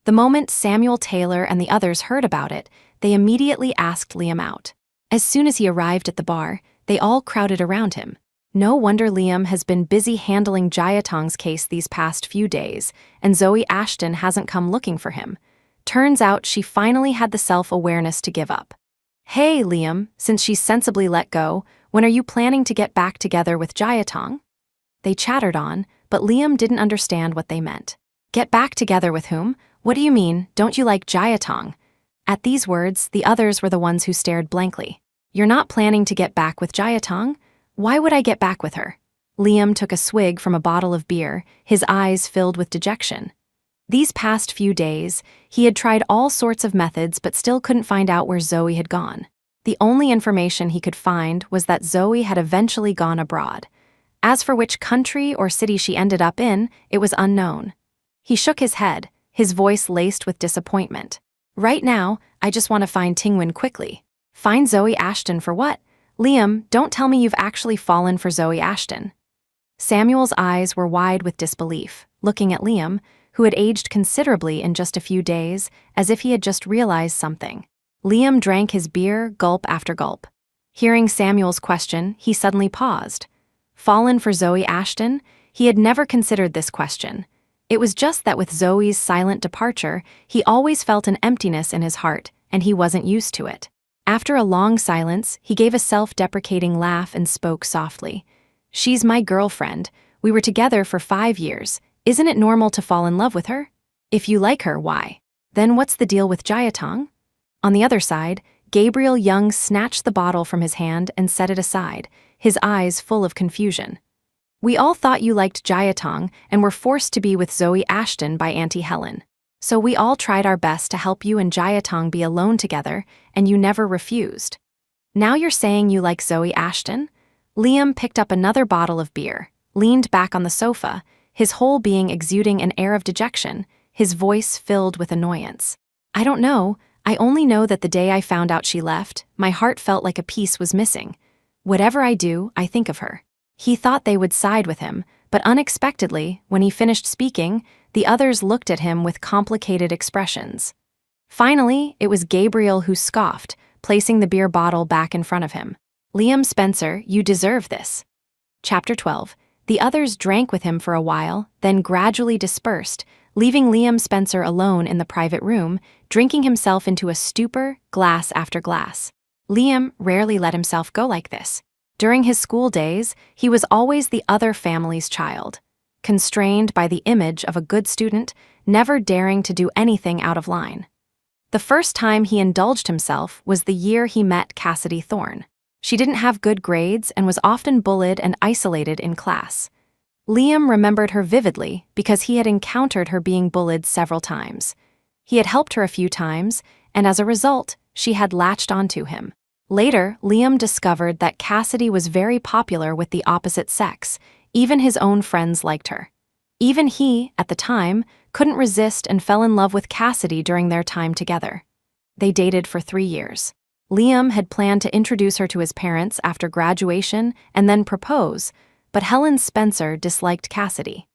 The moment Samuel Taylor and the others heard about it, they immediately asked Liam out. As soon as he arrived at the bar, they all crowded around him. No wonder Liam has been busy handling Jayatong's case these past few days, and Zoe Ashton hasn't come looking for him. Turns out she finally had the self-awareness to give up. "Hey, Liam, since she's sensibly let go, when are you planning to get back together with Jayatong?" They chattered on, but Liam didn't understand what they meant. "Get back together with whom? What do you mean, don't you like Jayatong?" At these words, the others were the ones who stared blankly. "You're not planning to get back with Jayatong? Why would I get back with her?" Liam took a swig from a bottle of beer, his eyes filled with dejection. These past few days, he had tried all sorts of methods but still couldn't find out where Zoe had gone. The only information he could find was that Zoe had eventually gone abroad. As for which country or city she ended up in, it was unknown. He shook his head, his voice laced with disappointment. "Right now, I just want to find Tingwin quickly." "Find Zoe Ashton for what? Liam, don't tell me you've actually fallen for Zoe Ashton." Samuel's eyes were wide with disbelief, looking at Liam, who had aged considerably in just a few days, as if he had just realized something. Liam drank his beer gulp after gulp. Hearing Samuel's question, he suddenly paused. Fallen for Zoe Ashton? He had never considered this question. It was just that with Zoe's silent departure, he always felt an emptiness in his heart, and he wasn't used to it. After a long silence, he gave a self-deprecating laugh and spoke softly. "She's my girlfriend. We were together for 5 years. Isn't it normal to fall in love with her? If you like her, why? Then what's the deal with Jayatong?" On the other side, Gabriel Young snatched the bottle from his hand and set it aside, his eyes full of confusion. "We all thought you liked Jayatong and were forced to be with Zoe Ashton by Auntie Helen. So we all tried our best to help you and Jayatong be alone together, and you never refused. Now you're saying you like Zoe Ashton?" Liam picked up another bottle of beer, leaned back on the sofa, his whole being exuding an air of dejection, his voice filled with annoyance. "I don't know. I only know that the day I found out she left, my heart felt like a piece was missing. Whatever I do, I think of her." He thought they would side with him, but unexpectedly, when he finished speaking, the others looked at him with complicated expressions. Finally, it was Gabriel who scoffed, placing the beer bottle back in front of him. Liam Spencer, you deserve this. Chapter 12. The others drank with him for a while, then gradually dispersed, leaving Liam Spencer alone in the private room, drinking himself into a stupor, glass after glass. Liam rarely let himself go like this. During his school days, he was always the other family's child, constrained by the image of a good student, never daring to do anything out of line. The first time he indulged himself was the year he met Cassidy Thorne. She didn't have good grades and was often bullied and isolated in class. Liam remembered her vividly because he had encountered her being bullied several times. He had helped her a few times, and as a result, she had latched onto him. Later, Liam discovered that Cassidy was very popular with the opposite sex. Even his own friends liked her. Even he, at the time, couldn't resist and fell in love with Cassidy during their time together. They dated for 3 years. Liam had planned to introduce her to his parents after graduation and then propose, but Helen Spencer disliked Cassidy.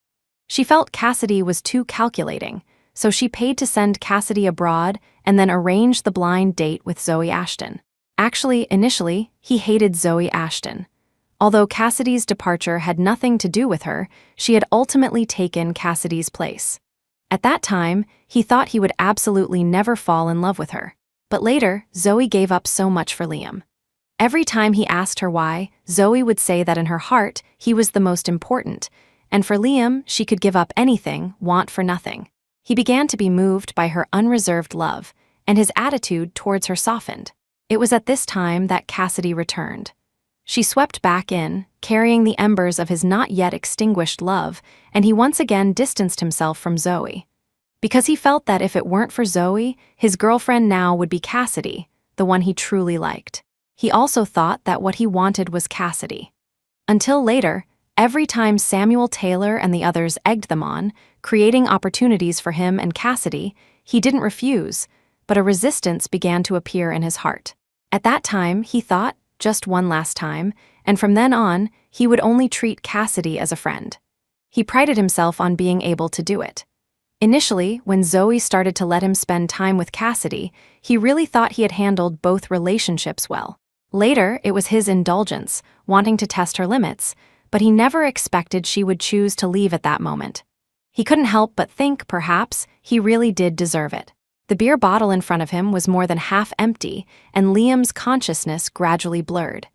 She felt Cassidy was too calculating, so she paid to send Cassidy abroad and then arranged the blind date with Zoe Ashton. Actually, initially, he hated Zoe Ashton. Although Cassidy's departure had nothing to do with her, she had ultimately taken Cassidy's place. At that time, he thought he would absolutely never fall in love with her. But later, Zoe gave up so much for Liam. Every time he asked her why, Zoe would say that in her heart, he was the most important, and for Liam, she could give up anything, want for nothing. He began to be moved by her unreserved love, and his attitude towards her softened. It was at this time that Cassidy returned. She swept back in, carrying the embers of his not yet extinguished love, and he once again distanced himself from Zoe. Because he felt that if it weren't for Zoe, his girlfriend now would be Cassidy, the one he truly liked. He also thought that what he wanted was Cassidy. Until later, every time Samuel Taylor and the others egged them on, creating opportunities for him and Cassidy, he didn't refuse, but a resistance began to appear in his heart. At that time, he thought, just one last time, and from then on, he would only treat Cassidy as a friend. He prided himself on being able to do it. Initially, when Zoe started to let him spend time with Cassidy, he really thought he had handled both relationships well. Later, it was his indulgence, wanting to test her limits, but he never expected she would choose to leave at that moment. He couldn't help but think, perhaps, he really did deserve it. The beer bottle in front of him was more than half empty, and Liam's consciousness gradually blurred.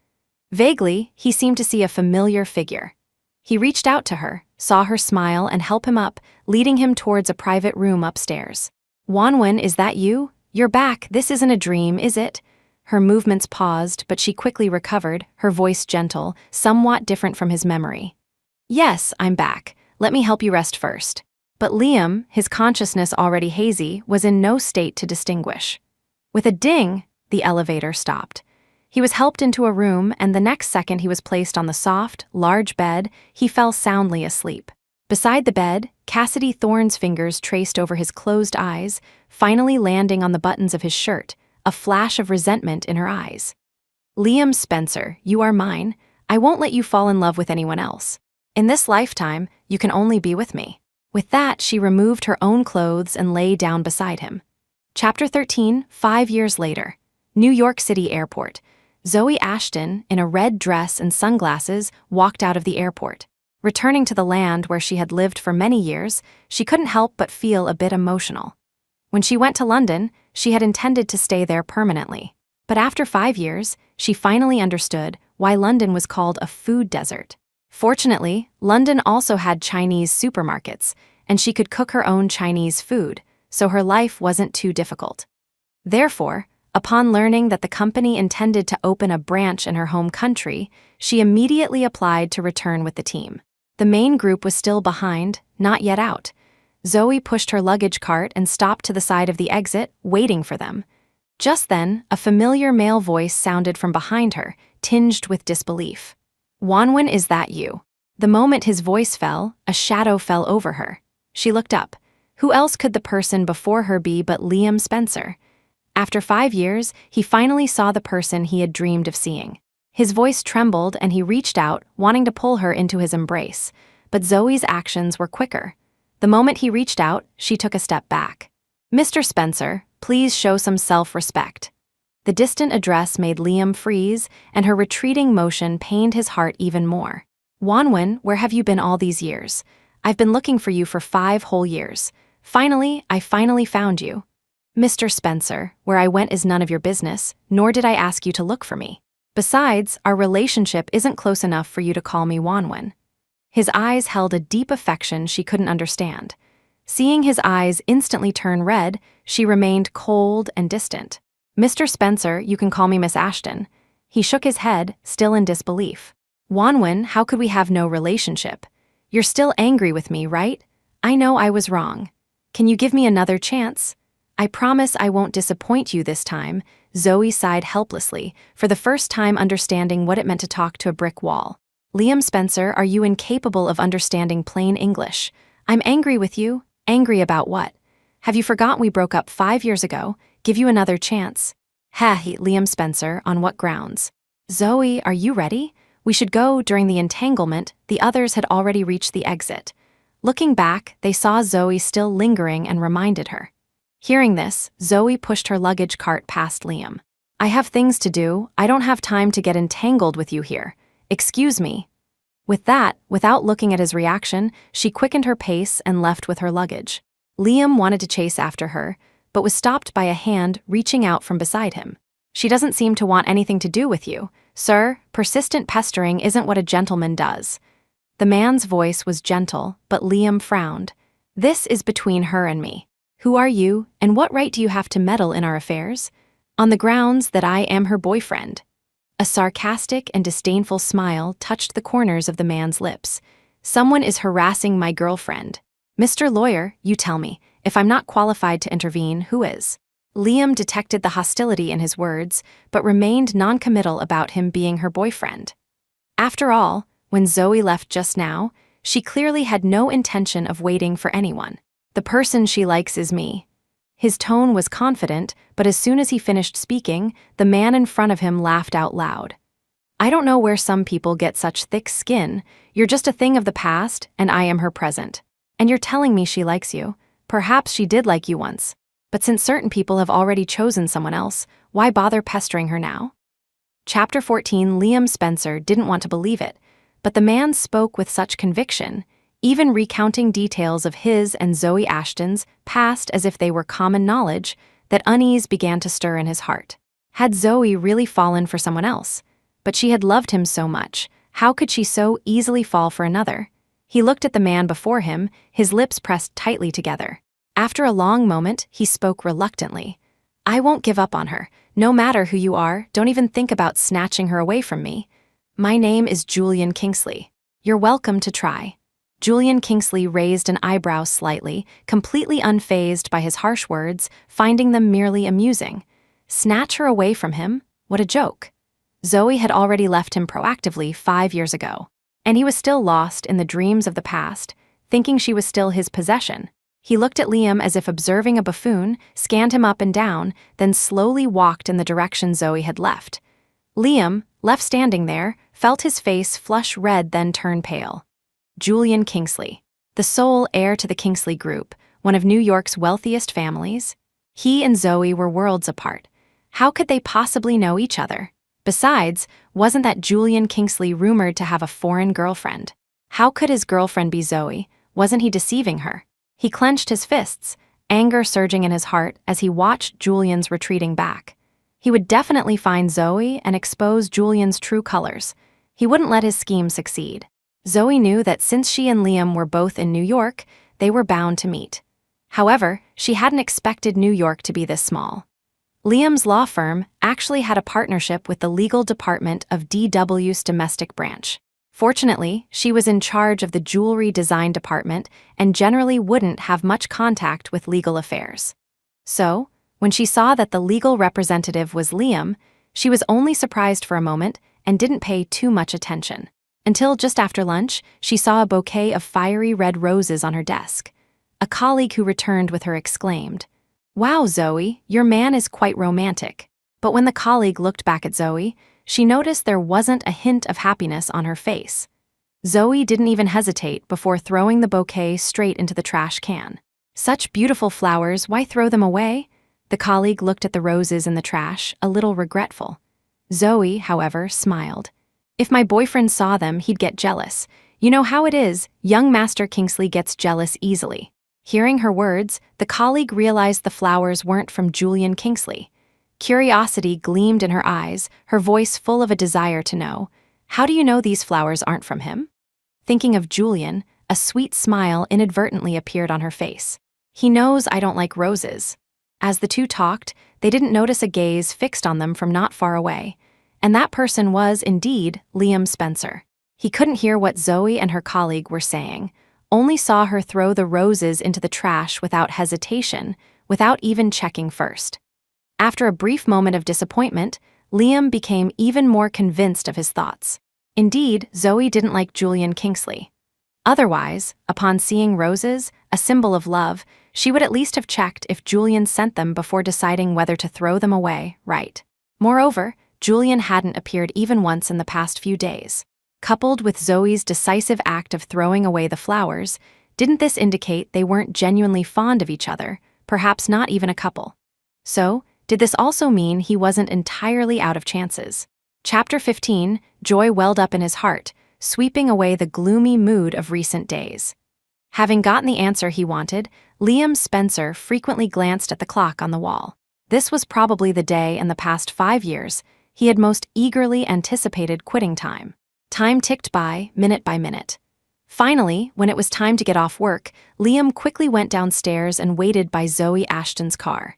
Vaguely, he seemed to see a familiar figure. He reached out to her, saw her smile and help him up, leading him towards a private room upstairs. "Wanwen, is that you? You're back. This isn't a dream, is it?" Her movements paused, but she quickly recovered, her voice gentle, somewhat different from his memory. "Yes, I'm back. Let me help you rest first." But Liam, his consciousness already hazy, was in no state to distinguish. With a ding, the elevator stopped. He was helped into a room, and the next second he was placed on the soft, large bed. He fell soundly asleep. Beside the bed, Cassidy Thorne's fingers traced over his closed eyes, finally landing on the buttons of his shirt, a flash of resentment in her eyes. "Liam Spencer, you are mine. I won't let you fall in love with anyone else. In this lifetime, you can only be with me." With that, she removed her own clothes and lay down beside him. Chapter 13, 5 years later. New York City Airport. Zoe Ashton, in a red dress and sunglasses, walked out of the airport. Returning to the land where she had lived for many years, she couldn't help but feel a bit emotional. When she went to London, she had intended to stay there permanently. But after 5 years, she finally understood why London was called a food desert. Fortunately, London also had Chinese supermarkets, and she could cook her own Chinese food, so her life wasn't too difficult. Therefore, upon learning that the company intended to open a branch in her home country, she immediately applied to return with the team. The main group was still behind, not yet out. Zoe pushed her luggage cart and stopped to the side of the exit, waiting for them. Just then, a familiar male voice sounded from behind her, tinged with disbelief. "Wanwen, is that you?" The moment his voice fell, a shadow fell over her. She looked up. Who else could the person before her be but Liam Spencer? After 5 years, he finally saw the person he had dreamed of seeing. His voice trembled and he reached out, wanting to pull her into his embrace. But Zoe's actions were quicker. The moment he reached out, she took a step back. "Mr. Spencer, please show some self-respect." The distant address made Liam freeze, and her retreating motion pained his heart even more. Wanwen, where have you been all these years? I've been looking for you for 5 whole years. I finally found you. Mr. Spencer, where I went is none of your business, nor did I ask you to look for me. Besides, our relationship isn't close enough for you to call me Wanwen. His eyes held a deep affection she couldn't understand. Seeing his eyes instantly turn red, she remained cold and distant. Mr. Spencer, you can call me Miss Ashton. He shook his head, still in disbelief. Wanwen, how could we have no relationship? You're still angry with me, right? I know I was wrong. Can you give me another chance? I promise I won't disappoint you this time. Zoe sighed helplessly, for the first time understanding what it meant to talk to a brick wall. Liam Spencer, are you incapable of understanding plain English? I'm angry with you. Angry about what? Have you forgotten we broke up 5 years ago? Give you another chance. Liam Spencer, on what grounds? Zoe, are you ready? We should go. During the entanglement, the others had already reached the exit. Looking back, they saw Zoe still lingering and reminded her. Hearing this, Zoe pushed her luggage cart past Liam. I have things to do. I don't have time to get entangled with you here. Excuse me. With that, without looking at his reaction, she quickened her pace and left with her luggage. Liam wanted to chase after her, but was stopped by a hand reaching out from beside him. She doesn't seem to want anything to do with you. Sir, persistent pestering isn't what a gentleman does. The man's voice was gentle, but Liam frowned. This is between her and me. Who are you, and what right do you have to meddle in our affairs? On the grounds that I am her boyfriend. A sarcastic and disdainful smile touched the corners of the man's lips. Someone is harassing my girlfriend. Mr. Lawyer, you tell me, if I'm not qualified to intervene, who is? Liam detected the hostility in his words, but remained noncommittal about him being her boyfriend. After all, when Zoe left just now, she clearly had no intention of waiting for anyone. The person she likes is me. His tone was confident, but as soon as he finished speaking, the man in front of him laughed out loud. I don't know where some people get such thick skin. You're just a thing of the past, and I am her present. And you're telling me she likes you. Perhaps she did like you once. But since certain people have already chosen someone else, why bother pestering her now? Chapter 14. Liam Spencer didn't want to believe it, but the man spoke with such conviction, even recounting details of his and Zoe Ashton's past as if they were common knowledge, that unease began to stir in his heart. Had Zoe really fallen for someone else? But she had loved him so much. How could she so easily fall for another? He looked at the man before him, his lips pressed tightly together. After a long moment, he spoke reluctantly. I won't give up on her. No matter who you are, don't even think about snatching her away from me. My name is Julian Kingsley. You're welcome to try. Julian Kingsley raised an eyebrow slightly, completely unfazed by his harsh words, finding them merely amusing. Snatch her away from him? What a joke. Zoe had already left him proactively 5 years ago, and he was still lost in the dreams of the past, thinking she was still his possession. He looked at Liam as if observing a buffoon, scanned him up and down, then slowly walked in the direction Zoe had left. Liam, left standing there, felt his face flush red then turn pale. Julian Kingsley, the sole heir to the Kingsley Group, one of New York's wealthiest families. He and Zoe were worlds apart. How could they possibly know each other? Besides, wasn't that Julian Kingsley rumored to have a foreign girlfriend? How could his girlfriend be Zoe? Wasn't he deceiving her? He clenched his fists, anger surging in his heart as he watched Julian's retreating back. He would definitely find Zoe and expose Julian's true colors. He wouldn't let his scheme succeed. Zoe knew that since she and Liam were both in New York, they were bound to meet. However, she hadn't expected New York to be this small. Liam's law firm actually had a partnership with the legal department of DW's domestic branch. Fortunately, she was in charge of the jewelry design department and generally wouldn't have much contact with legal affairs. So, when she saw that the legal representative was Liam, she was only surprised for a moment and didn't pay too much attention. Until just after lunch, she saw a bouquet of fiery red roses on her desk. A colleague who returned with her exclaimed, "Wow, Zoe, your man is quite romantic." But when the colleague looked back at Zoe, she noticed there wasn't a hint of happiness on her face. Zoe didn't even hesitate before throwing the bouquet straight into the trash can. Such beautiful flowers, why throw them away? The colleague looked at the roses in the trash, a little regretful. Zoe, however, smiled. If my boyfriend saw them, he'd get jealous. You know how it is, young Master Kingsley gets jealous easily. Hearing her words, the colleague realized the flowers weren't from Julian Kingsley. Curiosity gleamed in her eyes, her voice full of a desire to know. How do you know these flowers aren't from him? Thinking of Julian, a sweet smile inadvertently appeared on her face. He knows I don't like roses. As the two talked, they didn't notice a gaze fixed on them from not far away. And that person was, indeed, Liam Spencer. He couldn't hear what Zoe and her colleague were saying, only saw her throw the roses into the trash without hesitation, without even checking first. After a brief moment of disappointment, Liam became even more convinced of his thoughts. Indeed, Zoe didn't like Julian Kingsley. Otherwise, upon seeing roses, a symbol of love, she would at least have checked if Julian sent them before deciding whether to throw them away, right? Moreover, Julian hadn't appeared even once in the past few days. Coupled with Zoe's decisive act of throwing away the flowers, didn't this indicate they weren't genuinely fond of each other, perhaps not even a couple? So, did this also mean he wasn't entirely out of chances? Chapter 15, joy welled up in his heart, sweeping away the gloomy mood of recent days. Having gotten the answer he wanted, Liam Spencer frequently glanced at the clock on the wall. This was probably the day in the past 5 years he had most eagerly anticipated quitting time. Time ticked by minute. Finally, when it was time to get off work, Liam quickly went downstairs and waited by Zoe Ashton's car.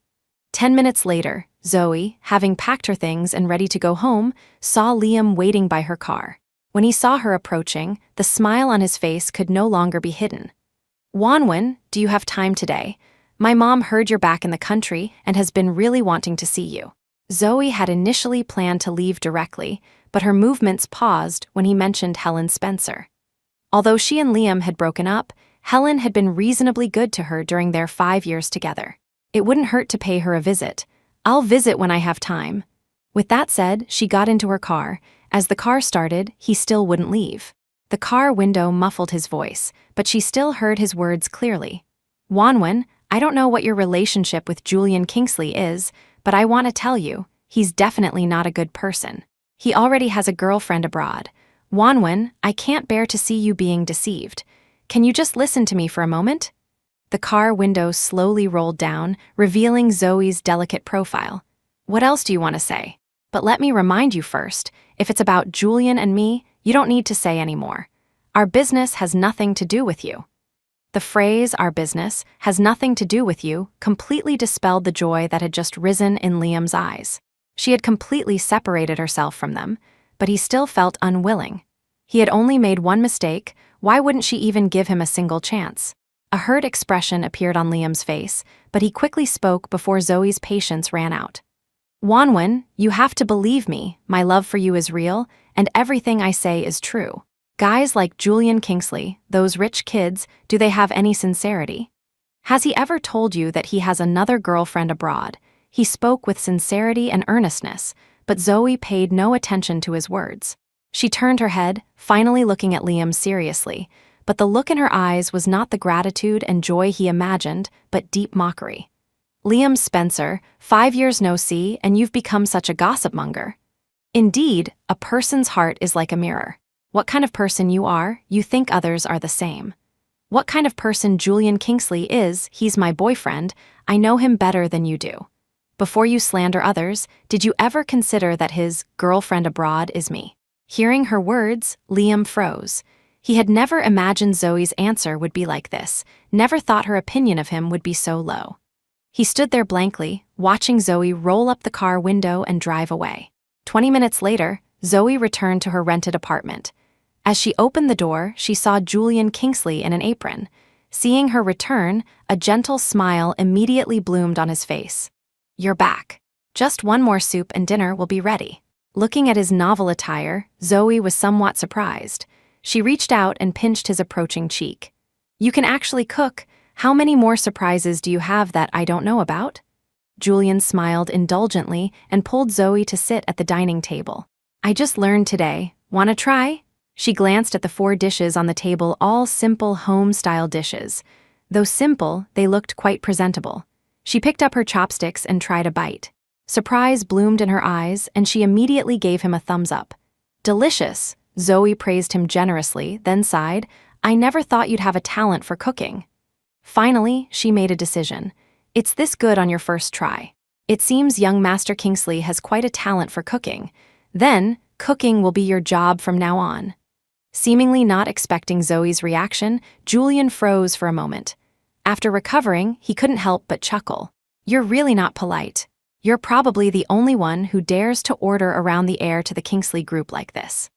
10 minutes later, Zoe, having packed her things and ready to go home, saw Liam waiting by her car. When he saw her approaching, the smile on his face could no longer be hidden. "Wanwen, do you have time today? My mom heard you're back in the country and has been really wanting to see you." Zoe had initially planned to leave directly, but her movements paused when he mentioned Helen Spencer. Although she and Liam had broken up, Helen had been reasonably good to her during their 5 years together. It wouldn't hurt to pay her a visit. "I'll visit when I have time." With that said, she got into her car. As the car started, he still wouldn't leave. The car window muffled his voice, but she still heard his words clearly. "Wanwen, I don't know what your relationship with Julian Kingsley is, but I want to tell you, he's definitely not a good person. He already has a girlfriend abroad. Wanwen, I can't bear to see you being deceived. Can you just listen to me for a moment?" The car window slowly rolled down, revealing Zoe's delicate profile. "What else do you want to say? But let me remind you first, if it's about Julian and me, you don't need to say any more. Our business has nothing to do with you." The phrase, "our business has nothing to do with you," completely dispelled the joy that had just risen in Liam's eyes. She had completely separated herself from them, but he still felt unwilling. He had only made one mistake, why wouldn't she even give him a single chance? A hurt expression appeared on Liam's face, but he quickly spoke before Zoe's patience ran out. "Wanwen, you have to believe me, my love for you is real, and everything I say is true. Guys like Julian Kingsley, those rich kids, do they have any sincerity? Has he ever told you that he has another girlfriend abroad?" He spoke with sincerity and earnestness, but Zoe paid no attention to his words. She turned her head, finally looking at Liam seriously, but the look in her eyes was not the gratitude and joy he imagined, but deep mockery. "Liam Spencer, 5 years no see, and you've become such a gossip monger. Indeed, a person's heart is like a mirror. What kind of person you are, you think others are the same. What kind of person Julian Kingsley is, he's my boyfriend, I know him better than you do. Before you slander others, did you ever consider that his girlfriend abroad is me?" Hearing her words, Liam froze. He had never imagined Zoe's answer would be like this, never thought her opinion of him would be so low. He stood there blankly, watching Zoe roll up the car window and drive away. 20 minutes later, Zoe returned to her rented apartment. As she opened the door, she saw Julian Kingsley in an apron. Seeing her return, a gentle smile immediately bloomed on his face. "You're back. Just one more soup and dinner will be ready." Looking at his novel attire, Zoe was somewhat surprised. She reached out and pinched his approaching cheek. "You can actually cook. How many more surprises do you have that I don't know about?" Julian smiled indulgently and pulled Zoe to sit at the dining table. "I just learned today. Wanna try?" She glanced at the 4 dishes on the table, all simple home-style dishes. Though simple, they looked quite presentable. She picked up her chopsticks and tried a bite. Surprise bloomed in her eyes, and she immediately gave him a thumbs up. Delicious, Zoe praised him generously, then sighed, I never thought you'd have a talent for cooking. Finally, she made a decision. It's this good on your first try. It seems young Master Kingsley has quite a talent for cooking. Then, cooking will be your job from now on. Seemingly not expecting Zoe's reaction, Julian froze for a moment. After recovering, he couldn't help but chuckle. You're really not polite. You're probably the only one who dares to order around the heir to the Kingsley group like this.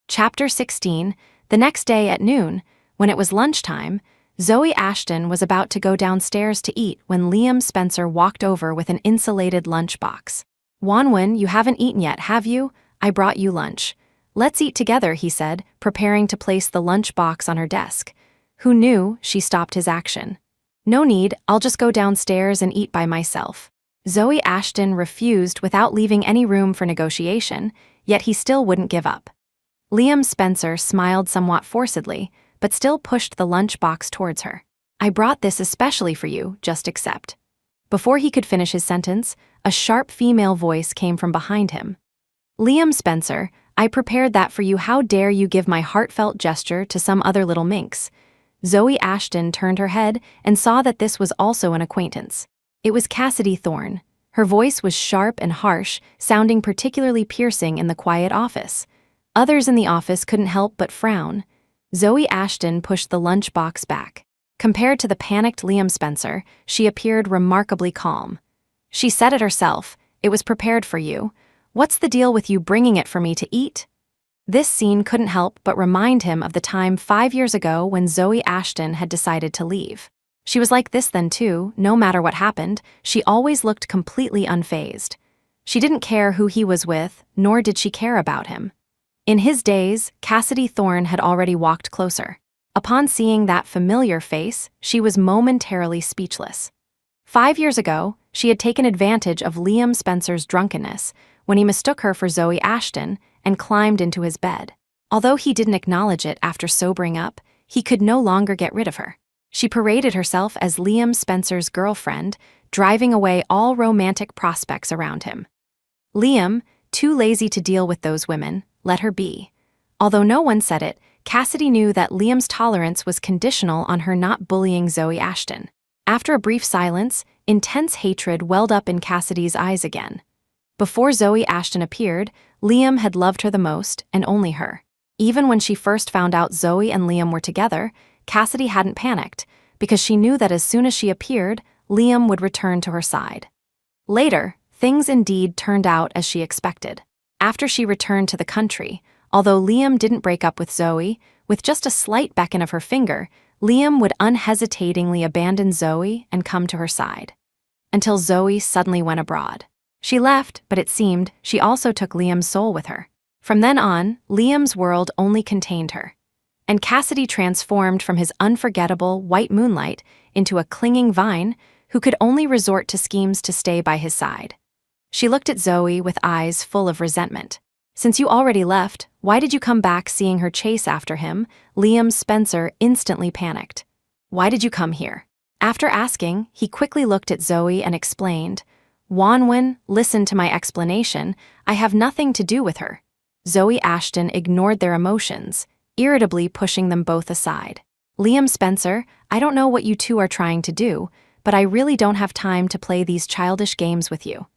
Chapter 16. The next day at noon, when it was lunchtime, Zoe Ashton was about to go downstairs to eat when Liam Spencer walked over with an insulated lunchbox. Wanwen, you haven't eaten yet, have you? I brought you lunch. Let's eat together, he said, preparing to place the lunchbox on her desk. Who knew? She stopped his action. No need, I'll just go downstairs and eat by myself. Zoe Ashton refused without leaving any room for negotiation, yet he still wouldn't give up. Liam Spencer smiled somewhat forcedly, but still pushed the lunchbox towards her. I brought this especially for you, just accept. Before he could finish his sentence, a sharp female voice came from behind him. Liam Spencer, I prepared that for you. How dare you give my heartfelt gesture to some other little minx? Zoe Ashton turned her head and saw that this was also an acquaintance. It was Cassidy Thorne. Her voice was sharp and harsh, sounding particularly piercing in the quiet office. Others in the office couldn't help but frown. Zoe Ashton pushed the lunchbox back. Compared to the panicked Liam Spencer, she appeared remarkably calm. She said it herself, it was prepared for you. What's the deal with you bringing it for me to eat? This scene couldn't help but remind him of the time 5 years ago when Zoe Ashton had decided to leave. She was like this then too, no matter what happened, she always looked completely unfazed. She didn't care who he was with, nor did she care about him. In his days, Cassidy Thorne had already walked closer. Upon seeing that familiar face, she was momentarily speechless. 5 years ago, she had taken advantage of Liam Spencer's drunkenness when he mistook her for Zoe Ashton and climbed into his bed. Although he didn't acknowledge it after sobering up, he could no longer get rid of her. She paraded herself as Liam Spencer's girlfriend, driving away all romantic prospects around him. Liam, too lazy to deal with those women, let her be. Although no one said it, Cassidy knew that Liam's tolerance was conditional on her not bullying Zoe Ashton. After a brief silence, intense hatred welled up in Cassidy's eyes again. Before Zoe Ashton appeared, Liam had loved her the most, and only her. Even when she first found out Zoe and Liam were together, Cassidy hadn't panicked, because she knew that as soon as she appeared, Liam would return to her side. Later, things indeed turned out as she expected. After she returned to the country, although Liam didn't break up with Zoe, with just a slight beckon of her finger, Liam would unhesitatingly abandon Zoe and come to her side. Until Zoe suddenly went abroad. She left, but it seemed she also took Liam's soul with her. From then on, Liam's world only contained her. And Cassidy transformed from his unforgettable white moonlight into a clinging vine who could only resort to schemes to stay by his side. She looked at Zoe with eyes full of resentment. Since you already left, why did you come back? Seeing her chase after him, Liam Spencer instantly panicked. Why did you come here? After asking, he quickly looked at Zoe and explained, Wanwen, listen to my explanation, I have nothing to do with her. Zoe Ashton ignored their emotions, irritably pushing them both aside. Liam Spencer, I don't know what you two are trying to do, but I really don't have time to play these childish games with you.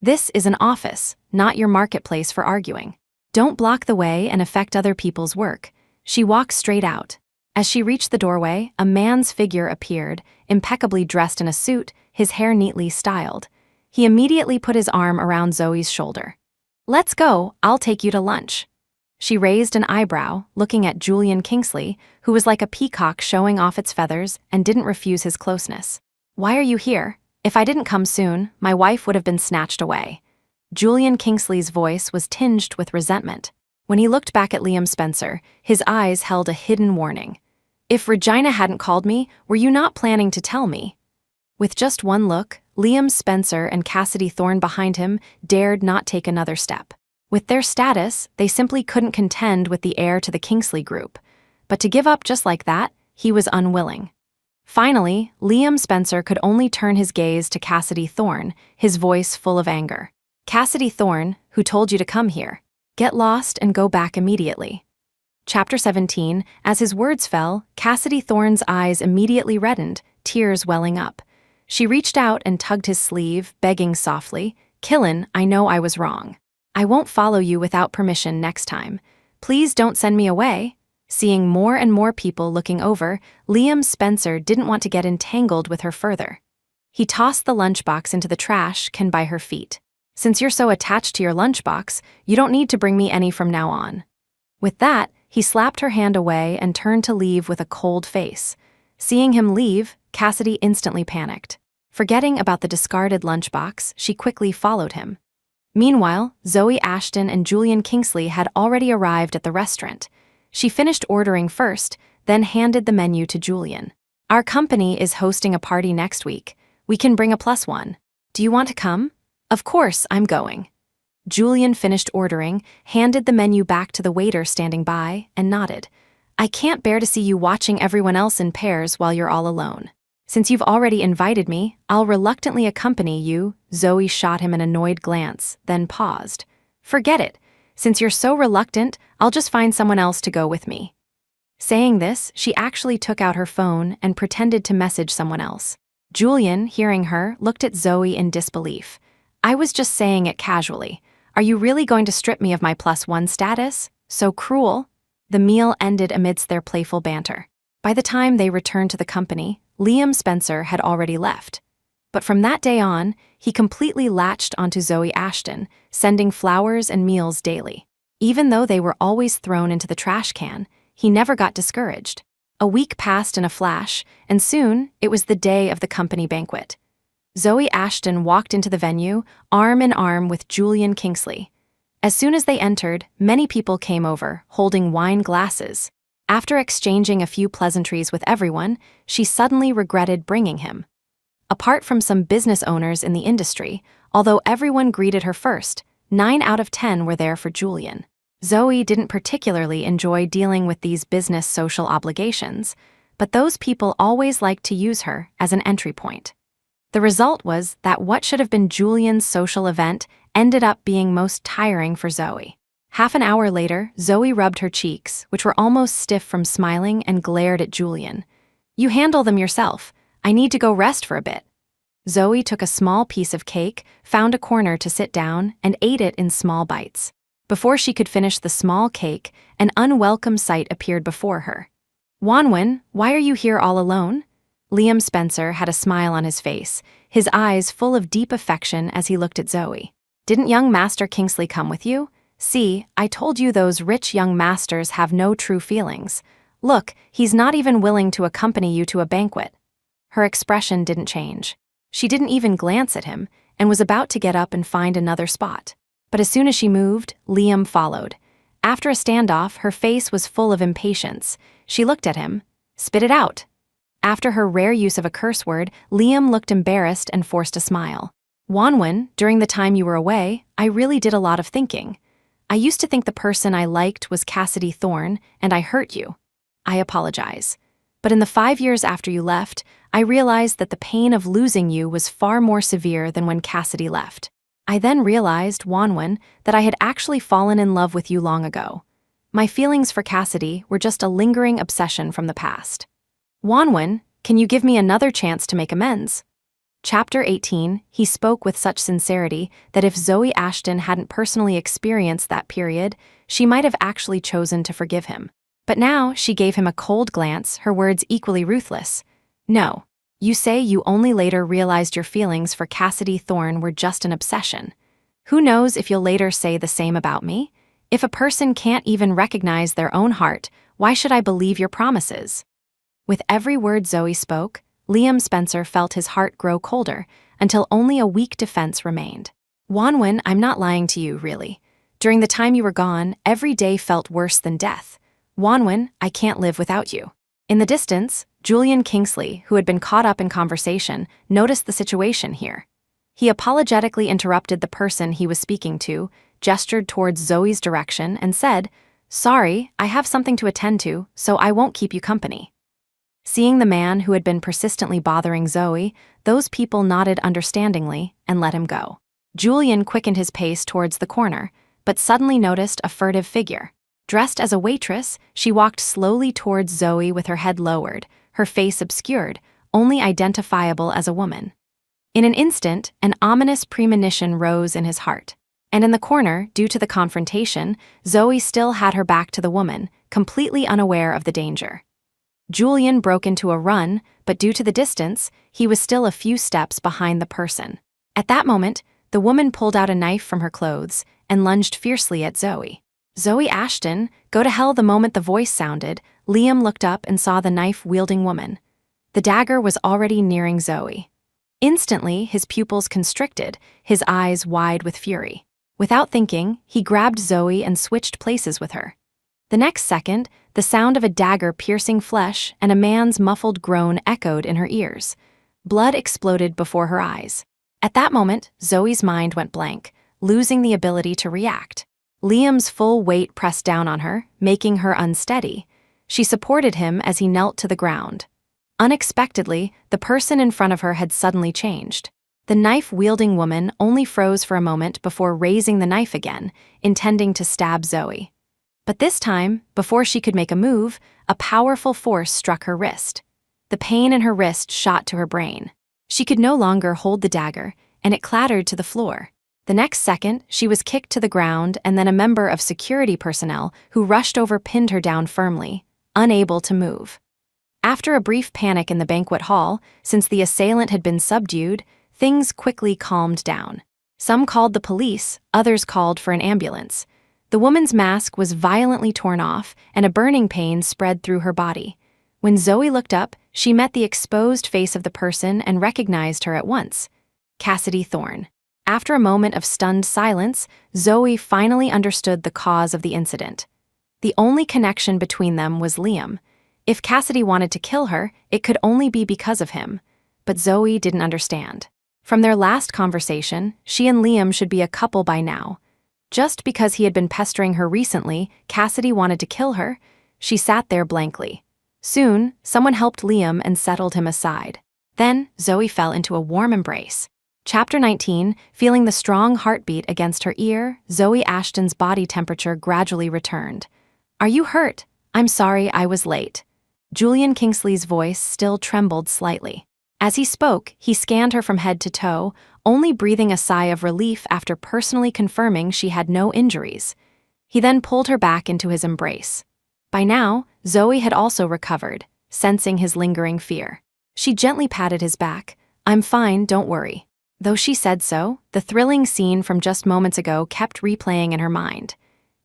This is an office, not your marketplace for arguing. Don't block the way and affect other people's work. She walked straight out. As she reached the doorway, a man's figure appeared, impeccably dressed in a suit, his hair neatly styled. He immediately put his arm around Zoe's shoulder. Let's go, I'll take you to lunch. She raised an eyebrow, looking at Julian Kingsley, who was like a peacock showing off its feathers and didn't refuse his closeness. Why are you here? If I didn't come soon, my wife would have been snatched away. Julian Kingsley's voice was tinged with resentment. When he looked back at Liam Spencer, his eyes held a hidden warning. If Regina hadn't called me, were you not planning to tell me? With just one look, Liam Spencer and Cassidy Thorne behind him dared not take another step. With their status, they simply couldn't contend with the heir to the Kingsley group. But to give up just like that, he was unwilling. Finally, Liam Spencer could only turn his gaze to Cassidy Thorne, his voice full of anger. Cassidy Thorne, who told you to come here? Get lost and go back immediately. Chapter 17, as his words fell, Cassidy Thorne's eyes immediately reddened, tears welling up. She reached out and tugged his sleeve, begging softly, "Killin, I know I was wrong. I won't follow you without permission next time. Please don't send me away." Seeing more and more people looking over, Liam Spencer didn't want to get entangled with her further. He tossed the lunchbox into the trash can by her feet. "Since you're so attached to your lunchbox, you don't need to bring me any from now on." With that, he slapped her hand away and turned to leave with a cold face. Seeing him leave, Cassidy instantly panicked. Forgetting about the discarded lunchbox, she quickly followed him. Meanwhile, Zoe Ashton and Julian Kingsley had already arrived at the restaurant. She finished ordering first, then handed the menu to Julian. "Our company is hosting a party next week. We can bring a +1. Do you want to come?" "Of course, I'm going." Julian finished ordering, handed the menu back to the waiter standing by, and nodded. "I can't bear to see you watching everyone else in pairs while you're all alone. Since you've already invited me, I'll reluctantly accompany you." Zoe shot him an annoyed glance, then paused. "Forget it. Since you're so reluctant, I'll just find someone else to go with me." Saying this, she actually took out her phone and pretended to message someone else. Julian, hearing her, looked at Zoe in disbelief. "I was just saying it casually. Are you really going to strip me of my +1 status? So cruel." The meal ended amidst their playful banter. By the time they returned to the company, Liam Spencer had already left. But from that day on, he completely latched onto Zoe Ashton, sending flowers and meals daily. Even though they were always thrown into the trash can, he never got discouraged. A week passed in a flash, and soon it was the day of the company banquet. Zoe Ashton walked into the venue, arm in arm with Julian Kingsley. As soon as they entered, many people came over, holding wine glasses. After exchanging a few pleasantries with everyone, she suddenly regretted bringing him. Apart from some business owners in the industry, although everyone greeted her first, 9 out of 10 were there for Julian. Zoe didn't particularly enjoy dealing with these business social obligations, but those people always liked to use her as an entry point. The result was that what should have been Julian's social event ended up being most tiring for Zoe. Half an hour later, Zoe rubbed her cheeks, which were almost stiff from smiling, and glared at Julian. "You handle them yourself. I need to go rest for a bit." Zoe took a small piece of cake, found a corner to sit down, and ate it in small bites. Before she could finish the small cake, an unwelcome sight appeared before her. "Wanwen, why are you here all alone?" Liam Spencer had a smile on his face, his eyes full of deep affection as he looked at Zoe. "Didn't young Master Kingsley come with you? See, I told you those rich young masters have no true feelings. Look, he's not even willing to accompany you to a banquet." Her expression didn't change. She didn't even glance at him, and was about to get up and find another spot. But as soon as she moved, Liam followed. After a standoff, her face was full of impatience. She looked at him. "Spit it out." After her rare use of a curse word, Liam looked embarrassed and forced a smile. "Wanwen, during the time you were away, I really did a lot of thinking. I used to think the person I liked was Cassidy Thorne, and I hurt you. I apologize. But in the 5 years after you left, I realized that the pain of losing you was far more severe than when Cassidy left. I then realized, Wanwen, that I had actually fallen in love with you long ago. My feelings for Cassidy were just a lingering obsession from the past. Wanwen, can you give me another chance to make amends?" Chapter 18, he spoke with such sincerity that if Zoe Ashton hadn't personally experienced that period, she might have actually chosen to forgive him. But now she gave him a cold glance, her words equally ruthless. "No. You say you only later realized your feelings for Cassidy Thorne were just an obsession. Who knows if you'll later say the same about me? If a person can't even recognize their own heart, why should I believe your promises?" With every word Zoe spoke, Liam Spencer felt his heart grow colder, until only a weak defense remained. "Wanwen, I'm not lying to you, really. During the time you were gone, every day felt worse than death. Wanwen, I can't live without you." In the distance, Julian Kingsley, who had been caught up in conversation, noticed the situation here. He apologetically interrupted the person he was speaking to, gestured towards Zoe's direction, and said, "Sorry, I have something to attend to, so I won't keep you company." Seeing the man who had been persistently bothering Zoe, those people nodded understandingly and let him go. Julian quickened his pace towards the corner, but suddenly noticed a furtive figure. Dressed as a waitress, she walked slowly towards Zoe with her head lowered, her face obscured, only identifiable as a woman. In an instant, an ominous premonition rose in his heart. And in the corner, due to the confrontation, Zoe still had her back to the woman, completely unaware of the danger. Julian broke into a run, but due to the distance, he was still a few steps behind the person. At that moment, the woman pulled out a knife from her clothes and lunged fiercely at Zoe. "Zoe Ashton, go to hell!" The moment the voice sounded, Liam looked up and saw the knife-wielding woman. The dagger was already nearing Zoe. Instantly, his pupils constricted, his eyes wide with fury. Without thinking, he grabbed Zoe and switched places with her. The next second, the sound of a dagger piercing flesh and a man's muffled groan echoed in her ears. Blood exploded before her eyes. At that moment, Zoe's mind went blank, losing the ability to react. Liam's full weight pressed down on her, making her unsteady. She supported him as he knelt to the ground. Unexpectedly, the person in front of her had suddenly changed. The knife-wielding woman only froze for a moment before raising the knife again, intending to stab Zoe. But this time, before she could make a move, a powerful force struck her wrist. The pain in her wrist shot to her brain. She could no longer hold the dagger, and it clattered to the floor. The next second, she was kicked to the ground, and then a member of security personnel who rushed over pinned her down firmly, unable to move. After a brief panic in the banquet hall, since the assailant had been subdued, things quickly calmed down. Some called the police, others called for an ambulance. The woman's mask was violently torn off, and a burning pain spread through her body. When Zoe looked up, she met the exposed face of the person and recognized her at once. Cassidy Thorne. After a moment of stunned silence, Zoe finally understood the cause of the incident. The only connection between them was Liam. If Cassidy wanted to kill her, it could only be because of him. But Zoe didn't understand. From their last conversation, she and Liam should be a couple by now. Just because he had been pestering her recently, Cassidy wanted to kill her. She sat there blankly. Soon, someone helped Liam and settled him aside. Then, Zoe fell into a warm embrace. Chapter 19, feeling the strong heartbeat against her ear, Zoe Ashton's body temperature gradually returned. "Are you hurt? I'm sorry I was late." Julian Kingsley's voice still trembled slightly. As he spoke, he scanned her from head to toe, only breathing a sigh of relief after personally confirming she had no injuries. He then pulled her back into his embrace. By now, Zoe had also recovered, sensing his lingering fear. She gently patted his back. "I'm fine, don't worry." Though she said so, the thrilling scene from just moments ago kept replaying in her mind.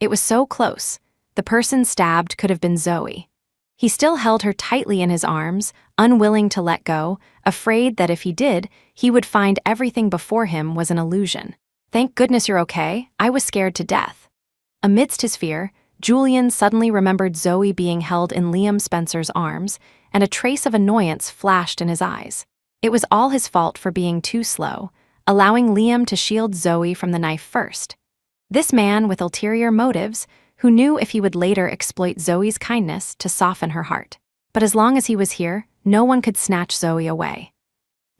It was so close. The person stabbed could have been Zoe. He still held her tightly in his arms, unwilling to let go, afraid that if he did, he would find everything before him was an illusion. "Thank goodness you're okay, I was scared to death." Amidst his fear, Julian suddenly remembered Zoe being held in Liam Spencer's arms, and a trace of annoyance flashed in his eyes. It was all his fault for being too slow, allowing Liam to shield Zoe from the knife first. This man with ulterior motives, who knew if he would later exploit Zoe's kindness to soften her heart. But as long as he was here, no one could snatch Zoe away.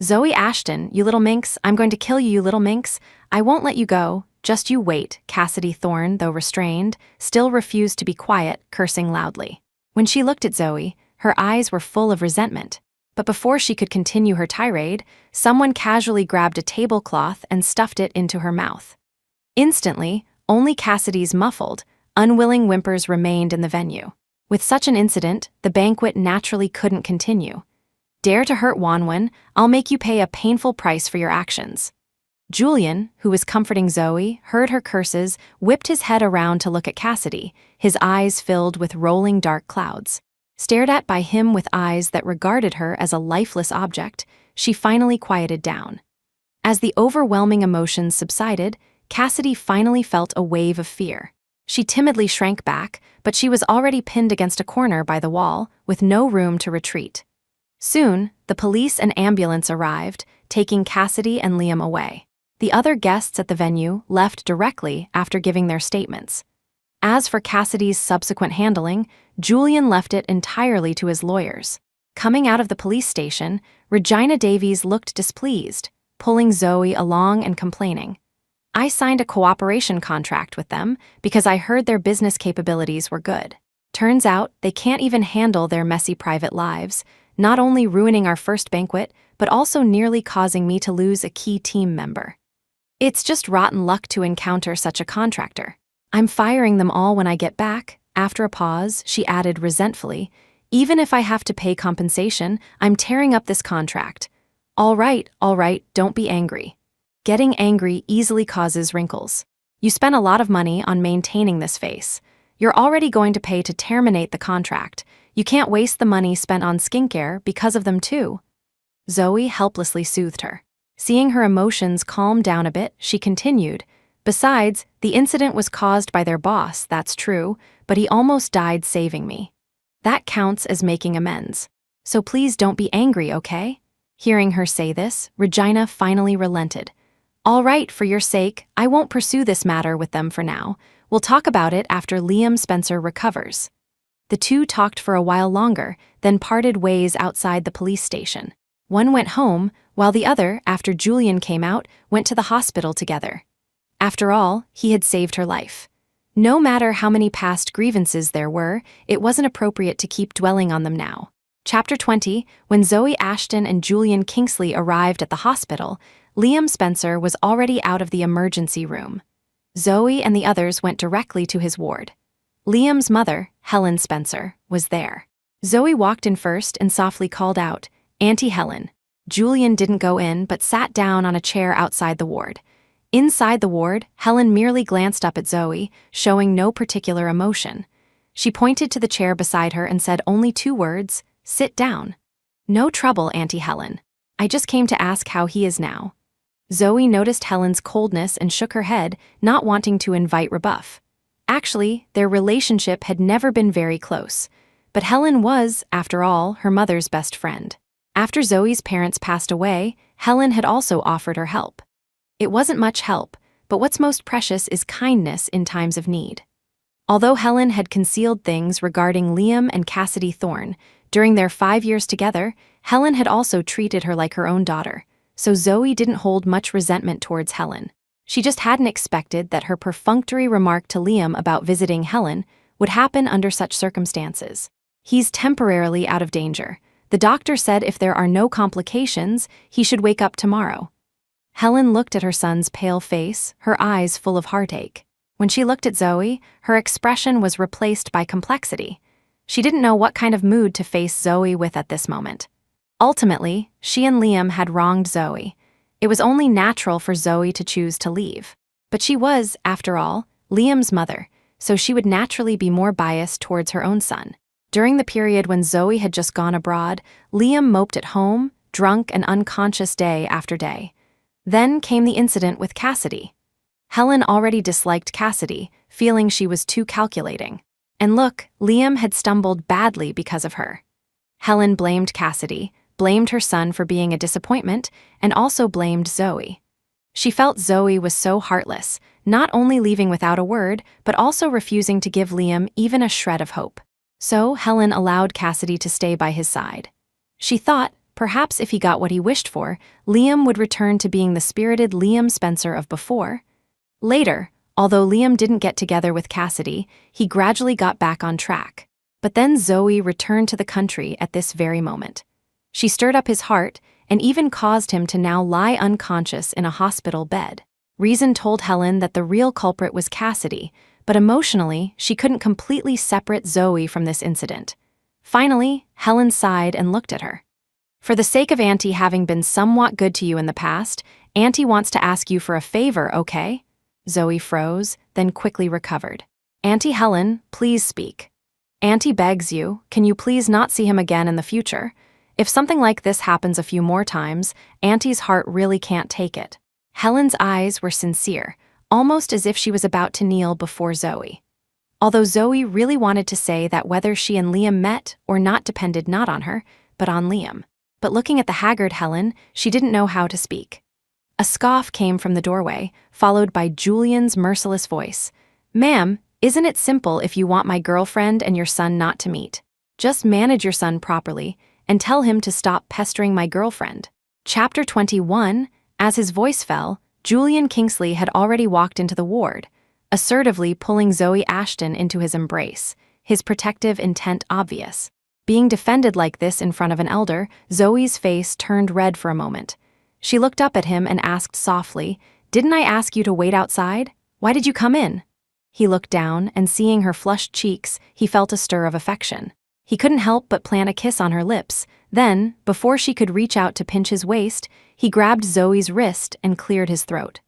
"Zoe Ashton, you little minx, I'm going to kill you, you little minx. I won't let you go, just you wait." Cassidy Thorne, though restrained, still refused to be quiet, cursing loudly. When she looked at Zoe, her eyes were full of resentment. But before she could continue her tirade, someone casually grabbed a tablecloth and stuffed it into her mouth. Instantly, only Cassidy's muffled, unwilling whimpers remained in the venue. With such an incident, the banquet naturally couldn't continue. "Dare to hurt Wanwan, I'll make you pay a painful price for your actions." Julian, who was comforting Zoe, heard her curses, whipped his head around to look at Cassidy, his eyes filled with rolling dark clouds. Stared at by him with eyes that regarded her as a lifeless object, she finally quieted down. As the overwhelming emotions subsided, Cassidy finally felt a wave of fear. She timidly shrank back, but she was already pinned against a corner by the wall, with no room to retreat. Soon, the police and ambulance arrived, taking Cassidy and Liam away. The other guests at the venue left directly after giving their statements. As for Cassidy's subsequent handling, Julian left it entirely to his lawyers. Coming out of the police station, Regina Davies looked displeased, pulling Zoe along and complaining. I signed a cooperation contract with them because I heard their business capabilities were good. Turns out they can't even handle their messy private lives, not only ruining our first banquet, but also nearly causing me to lose a key team member. It's just rotten luck to encounter such a contractor. I'm firing them all when I get back. After a pause, she added resentfully, even if I have to pay compensation, I'm tearing up this contract. All right, don't be angry. Getting angry easily causes wrinkles. You spent a lot of money on maintaining this face. You're already going to pay to terminate the contract. You can't waste the money spent on skincare because of them too. Zoe helplessly soothed her. Seeing her emotions calm down a bit, she continued, besides, the incident was caused by their boss, that's true, but he almost died saving me. That counts as making amends. So please don't be angry, okay? Hearing her say this, Regina finally relented. All right, for your sake, I won't pursue this matter with them for now. We'll talk about it after Liam Spencer recovers. The two talked for a while longer, then parted ways outside the police station. One went home, while the other, after Julian came out, went to the hospital together. After all, he had saved her life. No matter how many past grievances there were, it wasn't appropriate to keep dwelling on them now. Chapter 20, when Zoe Ashton and Julian Kingsley arrived at the hospital, Liam Spencer was already out of the emergency room. Zoe and the others went directly to his ward. Liam's mother, Helen Spencer, was there. Zoe walked in first and softly called out, "Auntie Helen." Julian didn't go in but sat down on a chair outside the ward. Inside the ward, Helen merely glanced up at Zoe, showing no particular emotion. She pointed to the chair beside her and said only 2 words, "Sit down." "No trouble, Auntie Helen. I just came to ask how he is now." Zoe noticed Helen's coldness and shook her head, not wanting to invite rebuff. Actually, their relationship had never been very close, but Helen was, after all, her mother's best friend. After Zoe's parents passed away, Helen had also offered her help. It wasn't much help, but what's most precious is kindness in times of need. Although Helen had concealed things regarding Liam and Cassidy Thorne, during their 5 years together, Helen had also treated her like her own daughter, so Zoe didn't hold much resentment towards Helen. She just hadn't expected that her perfunctory remark to Liam about visiting Helen would happen under such circumstances. He's temporarily out of danger. The doctor said if there are no complications, he should wake up tomorrow. Helen looked at her son's pale face, her eyes full of heartache. When she looked at Zoe, her expression was replaced by complexity. She didn't know what kind of mood to face Zoe with at this moment. Ultimately, she and Liam had wronged Zoe. It was only natural for Zoe to choose to leave. But she was, after all, Liam's mother, so she would naturally be more biased towards her own son. During the period when Zoe had just gone abroad, Liam moped at home, drunk and unconscious day after day. Then came the incident with Cassidy. Helen already disliked Cassidy, feeling she was too calculating. And look, Liam had stumbled badly because of her. Helen blamed Cassidy, blamed her son for being a disappointment, and also blamed Zoe. She felt Zoe was so heartless, not only leaving without a word, but also refusing to give Liam even a shred of hope. So Helen allowed Cassidy to stay by his side. She thought, perhaps if he got what he wished for, Liam would return to being the spirited Liam Spencer of before. Later, although Liam didn't get together with Cassidy, he gradually got back on track. But then Zoe returned to the country at this very moment. She stirred up his heart and even caused him to now lie unconscious in a hospital bed. Reason told Helen that the real culprit was Cassidy, but emotionally, she couldn't completely separate Zoe from this incident. Finally, Helen sighed and looked at her. "For the sake of Auntie having been somewhat good to you in the past, Auntie wants to ask you for a favor, okay?" Zoe froze, then quickly recovered. "Auntie Helen, please speak. Auntie begs you, can you please not see him again in the future? If something like this happens a few more times, Auntie's heart really can't take it." Helen's eyes were sincere, almost as if she was about to kneel before Zoe. Although Zoe really wanted to say that whether she and Liam met or not depended not on her, but on Liam. But looking at the haggard Helen, she didn't know how to speak. A scoff came from the doorway, followed by Julian's merciless voice. "Ma'am, isn't it simple if you want my girlfriend and your son not to meet? Just manage your son properly, and tell him to stop pestering my girlfriend. Chapter 21. As his voice fell, Julian Kingsley had already walked into the ward, assertively pulling Zoe Ashton into his embrace, his protective intent obvious. Being defended like this in front of an elder, Zoe's face turned red for a moment. She looked up at him and asked softly, "Didn't I ask you to wait outside? Why did you come in?" He looked down, and seeing her flushed cheeks, he felt a stir of affection. He couldn't help but plant a kiss on her lips. Then, before she could reach out to pinch his waist, he grabbed Zoe's wrist and cleared his throat.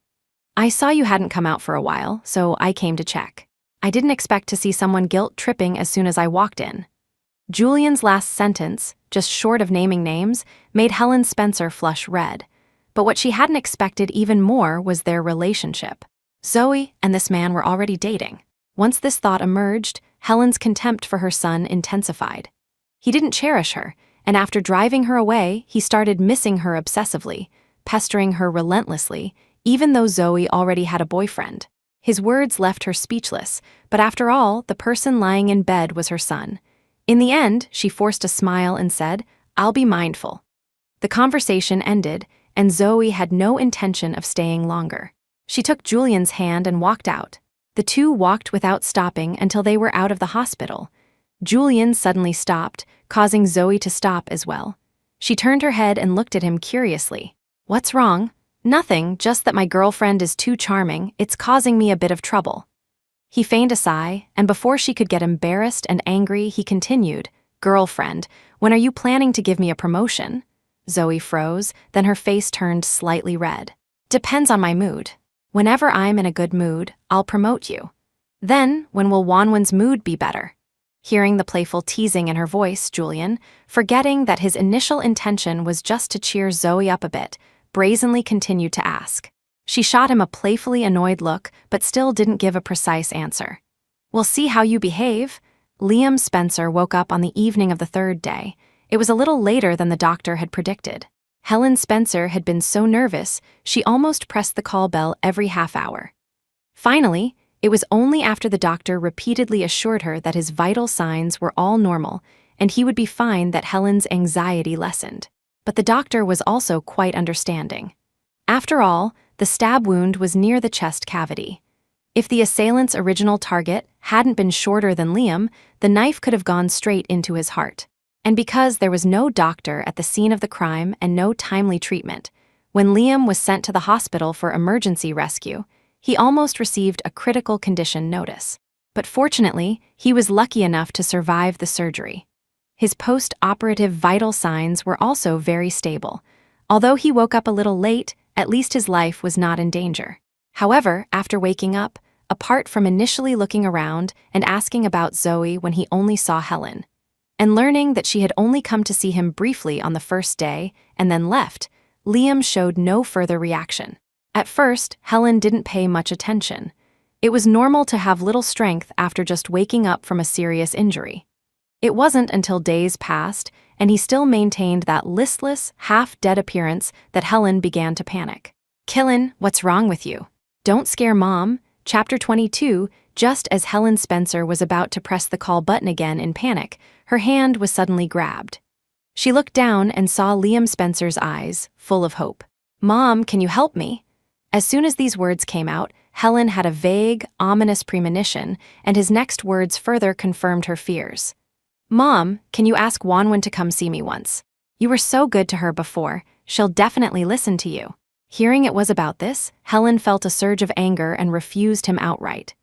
"I saw you hadn't come out for a while, so I came to check. I didn't expect to see someone guilt-tripping as soon as I walked in." Julian's last sentence, just short of naming names, made Helen Spencer flush red. But what she hadn't expected even more was their relationship. Zoe and this man were already dating. Once this thought emerged, Helen's contempt for her son intensified. He didn't cherish her, and after driving her away, he started missing her obsessively, pestering her relentlessly, even though Zoe already had a boyfriend. His words left her speechless, but after all, the person lying in bed was her son. In the end, she forced a smile and said, "I'll be mindful." The conversation ended, and Zoe had no intention of staying longer. She took Julian's hand and walked out. The two walked without stopping until they were out of the hospital. Julian suddenly stopped, causing Zoe to stop as well. She turned her head and looked at him curiously. "What's wrong?" "Nothing, just that my girlfriend is too charming. It's causing me a bit of trouble." He feigned a sigh, and before she could get embarrassed and angry, he continued, "Girlfriend, when are you planning to give me a promotion?" Zoe froze, then her face turned slightly red. "Depends on my mood. Whenever I'm in a good mood, I'll promote you." "Then, when will Wanwan's mood be better?" Hearing the playful teasing in her voice, Julian, forgetting that his initial intention was just to cheer Zoe up a bit, brazenly continued to ask. She shot him a playfully annoyed look, but still didn't give a precise answer. "We'll see how you behave." Liam Spencer woke up on the evening of the third day. It was a little later than the doctor had predicted. Helen Spencer had been so nervous, she almost pressed the call bell every half hour. Finally, it was only after the doctor repeatedly assured her that his vital signs were all normal and he would be fine that Helen's anxiety lessened. But the doctor was also quite understanding. After all, the stab wound was near the chest cavity. If the assailant's original target hadn't been shorter than Liam, the knife could have gone straight into his heart. And because there was no doctor at the scene of the crime and no timely treatment, when Liam was sent to the hospital for emergency rescue, he almost received a critical condition notice. But fortunately, he was lucky enough to survive the surgery. His post-operative vital signs were also very stable. Although he woke up a little late, at least his life was not in danger. However, after waking up, apart from initially looking around and asking about Zoe when he only saw Helen, and learning that she had only come to see him briefly on the first day and then left, Liam showed no further reaction. At first, Helen didn't pay much attention. It was normal to have little strength after just waking up from a serious injury. It wasn't until days passed and he still maintained that listless, half-dead appearance that Helen began to panic. "Killin, what's wrong with you? Don't scare Mom." Chapter 22. Just as Helen Spencer was about to press the call button again in panic, her hand was suddenly grabbed. She looked down and saw Liam Spencer's eyes, full of hope. "Mom, can you help me?" As soon as these words came out, Helen had a vague, ominous premonition, and his next words further confirmed her fears. "Mom, can you ask Wanwan to come see me once? You were so good to her before, she'll definitely listen to you." Hearing it was about this, Helen felt a surge of anger and refused him outright.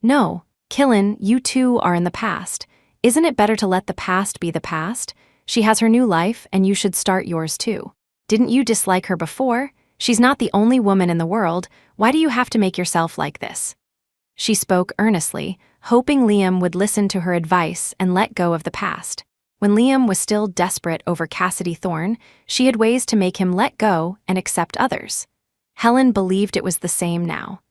"No, Killin, you two are in the past. Isn't it better to let the past be the past? She has her new life, and you should start yours too. Didn't you dislike her before? She's not the only woman in the world. Why do you have to make yourself like this?" She spoke earnestly, hoping Liam would listen to her advice and let go of the past. When Liam was still desperate over Cassidy Thorne, she had ways to make him let go and accept others. Helen believed it was the same now.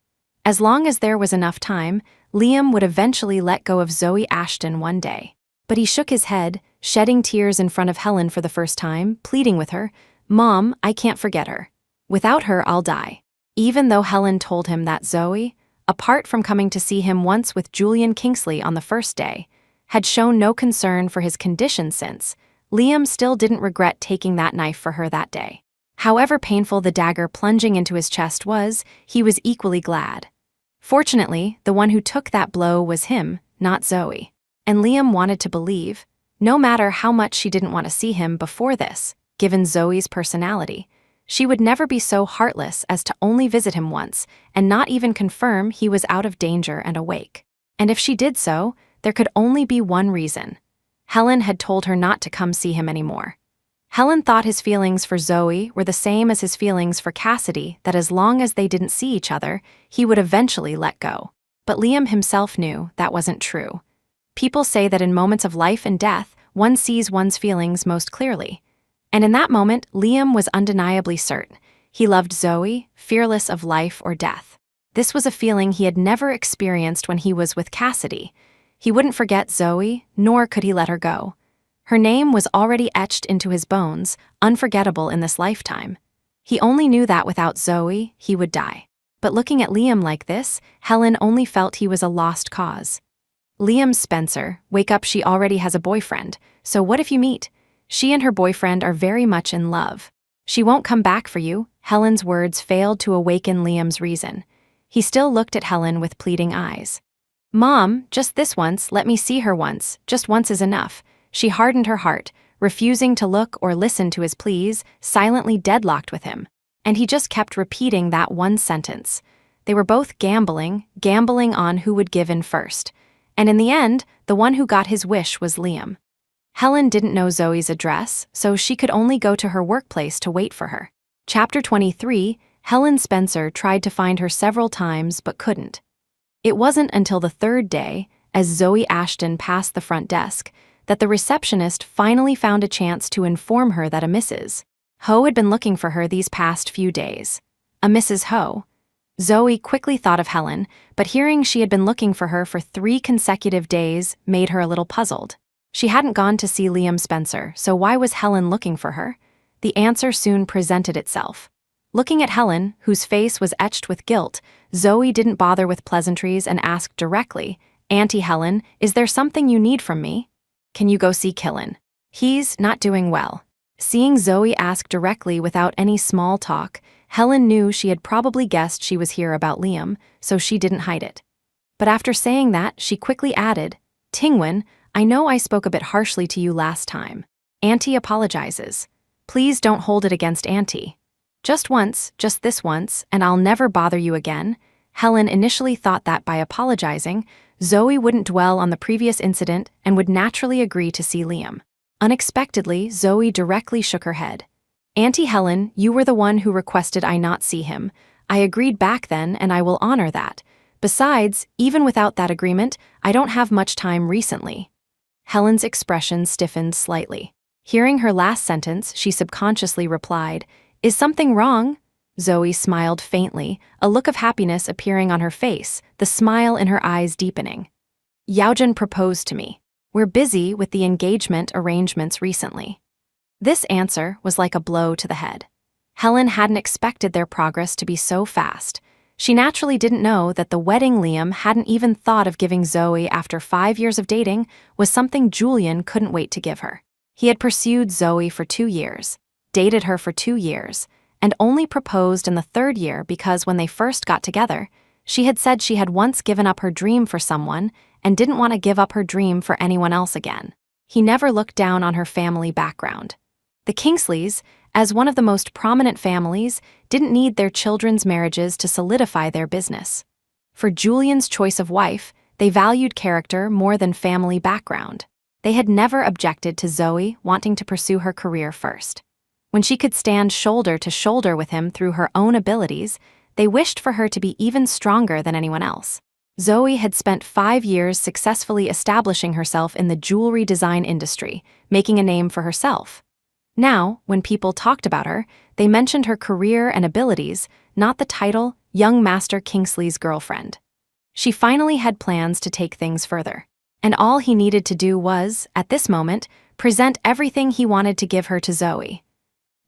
As long as there was enough time, Liam would eventually let go of Zoe Ashton one day. But he shook his head, shedding tears in front of Helen for the first time, pleading with her, "Mom, I can't forget her. Without her, I'll die." Even though Helen told him that Zoe, apart from coming to see him once with Julian Kingsley on the first day, had shown no concern for his condition since, Liam still didn't regret taking that knife for her that day. However painful the dagger plunging into his chest was, he was equally glad. Fortunately, the one who took that blow was him, not Zoe. And Liam wanted to believe, no matter how much she didn't want to see him before this, given Zoe's personality, she would never be so heartless as to only visit him once and not even confirm he was out of danger and awake. And if she did so, there could only be one reason. Helen had told her not to come see him anymore. Helen thought his feelings for Zoe were the same as his feelings for Cassidy, that as long as they didn't see each other, he would eventually let go. But Liam himself knew that wasn't true. People say that in moments of life and death, one sees one's feelings most clearly. And in that moment, Liam was undeniably certain. He loved Zoe, fearless of life or death. This was a feeling he had never experienced when he was with Cassidy. He wouldn't forget Zoe, nor could he let her go. Her name was already etched into his bones, unforgettable in this lifetime. He only knew that without Zoe, he would die. But looking at Liam like this, Helen only felt he was a lost cause. Liam Spencer, wake up, she already has a boyfriend, so what if you meet? She and her boyfriend are very much in love. She won't come back for you. Helen's words failed to awaken Liam's reason. He still looked at Helen with pleading eyes. Mom, just this once, let me see her once, just once is enough. She hardened her heart, refusing to look or listen to his pleas, silently deadlocked with him. And he just kept repeating that one sentence. They were both gambling on who would give in first. And in the end, the one who got his wish was Liam. Helen didn't know Zoe's address, so she could only go to her workplace to wait for her. Chapter 23, Helen Spencer tried to find her several times but couldn't. It wasn't until the third day, as Zoe Ashton passed the front desk, that the receptionist finally found a chance to inform her that a Mrs. Ho had been looking for her these past few days. A Mrs. Ho. Zoe quickly thought of Helen, but hearing she had been looking for her for 3 consecutive days made her a little puzzled. She hadn't gone to see Liam Spencer, so why was Helen looking for her? The answer soon presented itself. Looking at Helen, whose face was etched with guilt, Zoe didn't bother with pleasantries and asked directly, Auntie Helen, is there something you need from me? Can you go see Killen? He's not doing well. Seeing Zoe ask directly without any small talk, Helen knew she had probably guessed she was here about Liam, so she didn't hide it. But after saying that, she quickly added, Tingwin, I know I spoke a bit harshly to you last time. Auntie apologizes. Please don't hold it against Auntie. Just once, just this once, and I'll never bother you again. Helen initially thought that by apologizing, Zoe wouldn't dwell on the previous incident and would naturally agree to see Liam. Unexpectedly, Zoe directly shook her head. Auntie Helen, you were the one who requested I not see him. I agreed back then, and I will honor that. Besides, even without that agreement, I don't have much time recently. Helen's expression stiffened slightly. Hearing her last sentence, she subconsciously replied, Is something wrong? Zoe smiled faintly, a look of happiness appearing on her face, the smile in her eyes deepening. Yaojin proposed to me. We're busy with the engagement arrangements recently. This answer was like a blow to the head. Helen hadn't expected their progress to be so fast. She naturally didn't know that the wedding Liam hadn't even thought of giving Zoe after 5 years of dating was something Julian couldn't wait to give her. He had pursued Zoe for 2 years, dated her for 2 years, and only proposed in the 3rd year because when they first got together, she had said she had once given up her dream for someone and didn't want to give up her dream for anyone else again. He never looked down on her family background. The Kingsleys, as one of the most prominent families, didn't need their children's marriages to solidify their business. For Julian's choice of wife, they valued character more than family background. They had never objected to Zoe wanting to pursue her career first. When she could stand shoulder to shoulder with him through her own abilities, they wished for her to be even stronger than anyone else. Zoe had spent 5 years successfully establishing herself in the jewelry design industry, making a name for herself. Now, when people talked about her, they mentioned her career and abilities, not the title, young Master Kingsley's girlfriend. She finally had plans to take things further. And all he needed to do was, at this moment, present everything he wanted to give her to Zoe.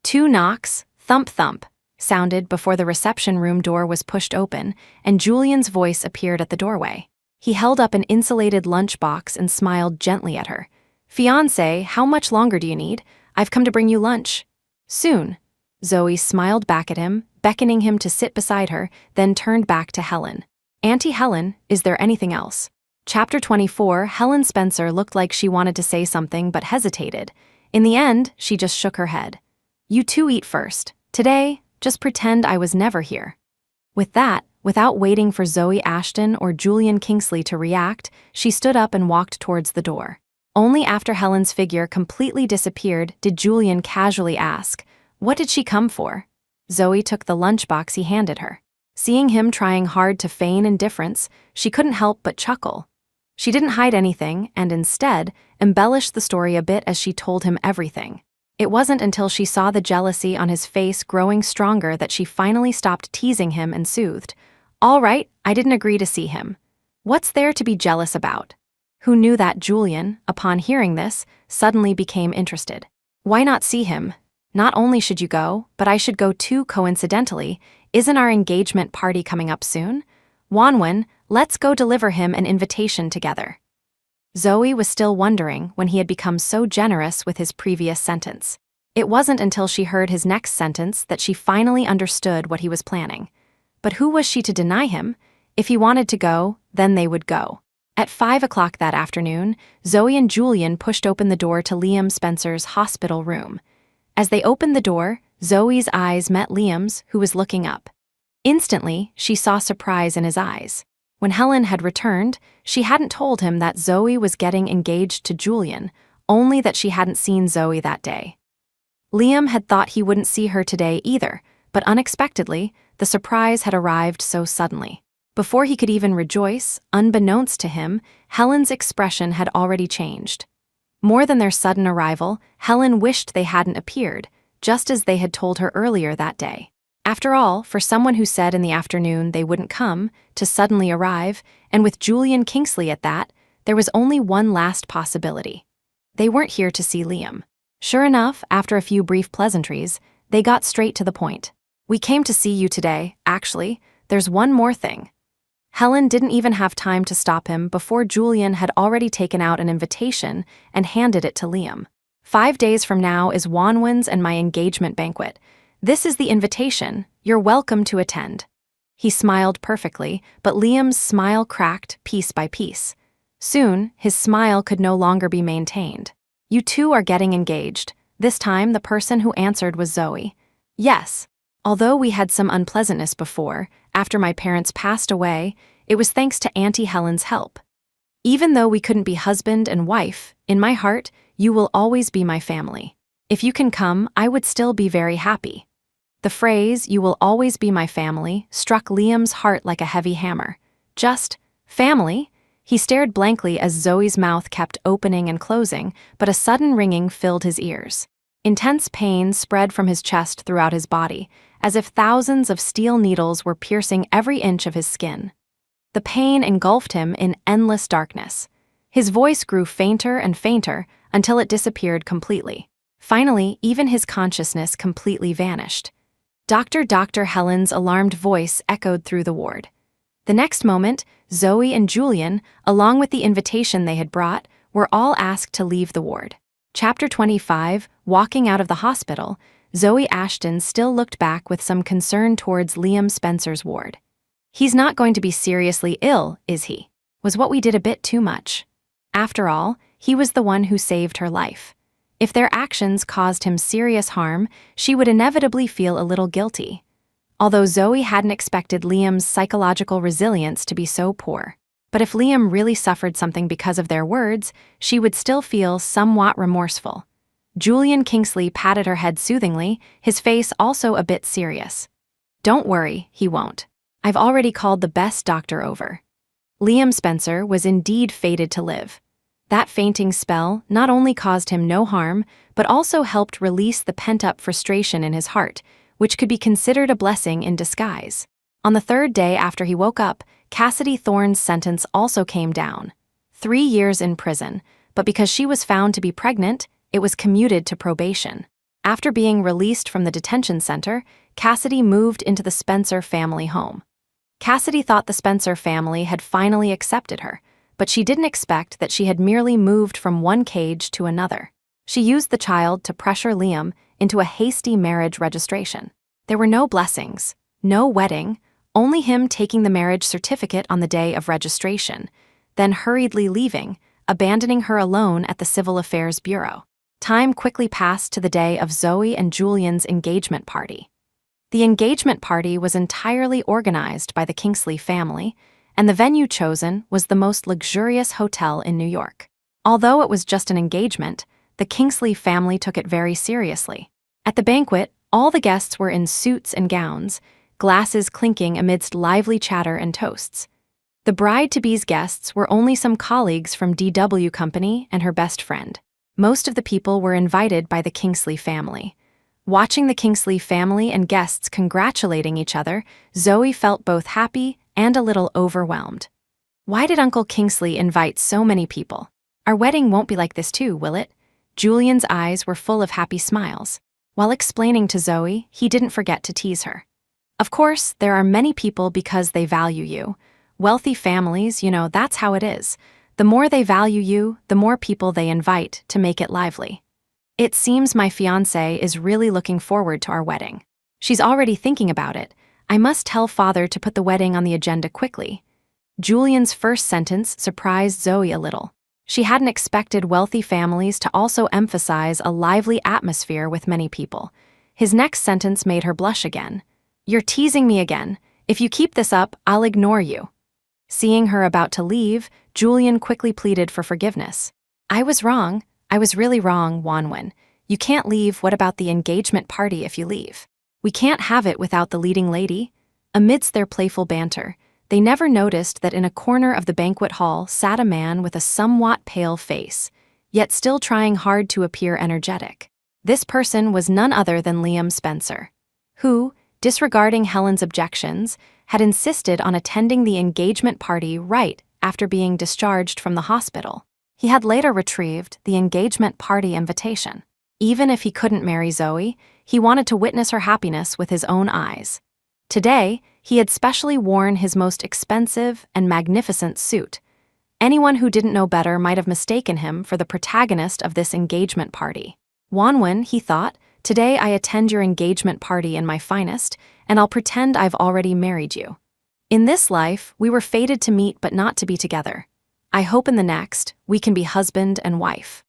2 knocks, thump thump, sounded before the reception room door was pushed open, and Julian's voice appeared at the doorway. He held up an insulated lunchbox and smiled gently at her. "Fiancé, how much longer do you need? I've come to bring you lunch." "Soon." Zoe smiled back at him, beckoning him to sit beside her, then turned back to Helen. "Auntie Helen, is there anything else?" Chapter 24. Helen Spencer looked like she wanted to say something but hesitated. In the end, she just shook her head. "You two eat first. Today, just pretend I was never here." With that, without waiting for Zoe Ashton or Julian Kingsley to react, she stood up and walked towards the door. Only after Helen's figure completely disappeared did Julian casually ask, "What did she come for?" Zoe took the lunchbox he handed her. Seeing him trying hard to feign indifference, she couldn't help but chuckle. She didn't hide anything and instead embellished the story a bit as she told him everything. It wasn't until she saw the jealousy on his face growing stronger that she finally stopped teasing him and soothed. "All right, I didn't agree to see him. What's there to be jealous about?" Who knew that Julian, upon hearing this, suddenly became interested. "Why not see him? Not only should you go, but I should go too coincidentally. Isn't our engagement party coming up soon? Wanwen, let's go deliver him an invitation together." Zoe was still wondering when he had become so generous with his previous sentence. It wasn't until she heard his next sentence that she finally understood what he was planning. But who was she to deny him? If he wanted to go, then they would go. At 5 o'clock that afternoon, Zoe and Julian pushed open the door to Liam Spencer's hospital room. As they opened the door, Zoe's eyes met Liam's, who was looking up. Instantly, she saw surprise in his eyes. When Helen had returned, she hadn't told him that Zoe was getting engaged to Julian, only that she hadn't seen Zoe that day. Liam had thought he wouldn't see her today either, but unexpectedly, the surprise had arrived so suddenly. Before he could even rejoice, unbeknownst to him, Helen's expression had already changed. More than their sudden arrival, Helen wished they hadn't appeared, just as they had told her earlier that day. After all, for someone who said in the afternoon they wouldn't come, to suddenly arrive, and with Julian Kingsley at that, there was only one last possibility. They weren't here to see Liam. Sure enough, after a few brief pleasantries, they got straight to the point. "We came to see you today, actually. There's one more thing." Helen didn't even have time to stop him before Julian had already taken out an invitation and handed it to Liam. "5 days from now is Wanwen's and my engagement banquet. This is the invitation. You're welcome to attend." He smiled perfectly, but Liam's smile cracked piece by piece. Soon, his smile could no longer be maintained. "You two are getting engaged." This time, the person who answered was Zoe. "Yes. Although we had some unpleasantness before, after my parents passed away, it was thanks to Auntie Helen's help. Even though we couldn't be husband and wife, in my heart, you will always be my family. If you can come, I would still be very happy." The phrase, "you will always be my family," struck Liam's heart like a heavy hammer. Just, family? He stared blankly as Zoe's mouth kept opening and closing, but a sudden ringing filled his ears. Intense pain spread from his chest throughout his body, as if thousands of steel needles were piercing every inch of his skin. The pain engulfed him in endless darkness. His voice grew fainter and fainter until it disappeared completely. Finally, even his consciousness completely vanished. Dr. Helen's alarmed voice echoed through the ward. The next moment, Zoe and Julian, along with the invitation they had brought, were all asked to leave the ward. Chapter 25. Walking out of the hospital, Zoe Ashton still looked back with some concern towards Liam Spencer's ward. "He's not going to be seriously ill, is he? Was what we did a bit too much?" After all, he was the one who saved her life. If their actions caused him serious harm, she would inevitably feel a little guilty. Although Zoe hadn't expected Liam's psychological resilience to be so poor. But if Liam really suffered something because of their words, she would still feel somewhat remorseful. Julian Kingsley patted her head soothingly, his face also a bit serious. "Don't worry, he won't. I've already called the best doctor over." Liam Spencer was indeed fated to live. That fainting spell not only caused him no harm, but also helped release the pent-up frustration in his heart, which could be considered a blessing in disguise. On the 3rd day after he woke up, Cassidy Thorne's sentence also came down. 3 years in prison, but because she was found to be pregnant, it was commuted to probation. After being released from the detention center, Cassidy moved into the Spencer family home. Cassidy thought the Spencer family had finally accepted her, but she didn't expect that she had merely moved from one cage to another. She used the child to pressure Liam into a hasty marriage registration. There were no blessings, no wedding, only him taking the marriage certificate on the day of registration, then hurriedly leaving, abandoning her alone at the Civil Affairs Bureau. Time quickly passed to the day of Zoe and Julian's engagement party. The engagement party was entirely organized by the Kingsley family, and the venue chosen was the most luxurious hotel in New York. Although it was just an engagement, the Kingsley family took it very seriously. At the banquet, all the guests were in suits and gowns, glasses clinking amidst lively chatter and toasts. The bride-to-be's guests were only some colleagues from DW Company and her best friend. Most of the people were invited by the Kingsley family. Watching the Kingsley family and guests congratulating each other, Zoe felt both happy and a little overwhelmed. Why did Uncle Kingsley invite so many people? Our wedding won't be like this too, will it? Julian's eyes were full of happy smiles. While explaining to Zoe, he didn't forget to tease her. Of course, there are many people because they value you. Wealthy families, that's how it is. The more they value you, the more people they invite to make it lively. It seems my fiancé is really looking forward to our wedding. She's already thinking about it. I must tell father to put the wedding on the agenda quickly. Julian's first sentence surprised Zoe a little. She hadn't expected wealthy families to also emphasize a lively atmosphere with many people. His next sentence made her blush again. "You're teasing me again. If you keep this up, I'll ignore you." Seeing her about to leave, Julian quickly pleaded for forgiveness. "I was wrong. I was really wrong, Wanwen. You can't leave. What about the engagement party if you leave? We can't have it without the leading lady." Amidst their playful banter, they never noticed that in a corner of the banquet hall sat a man with a somewhat pale face, yet still trying hard to appear energetic. This person was none other than Liam Spencer, who, disregarding Helen's objections, had insisted on attending the engagement party right after being discharged from the hospital. He had later retrieved the engagement party invitation. Even if he couldn't marry Zoe, he wanted to witness her happiness with his own eyes. Today, he had specially worn his most expensive and magnificent suit. Anyone who didn't know better might have mistaken him for the protagonist of this engagement party. "Wanwen," he thought, "today I attend your engagement party in my finest, and I'll pretend I've already married you. In this life, we were fated to meet but not to be together. I hope in the next, we can be husband and wife."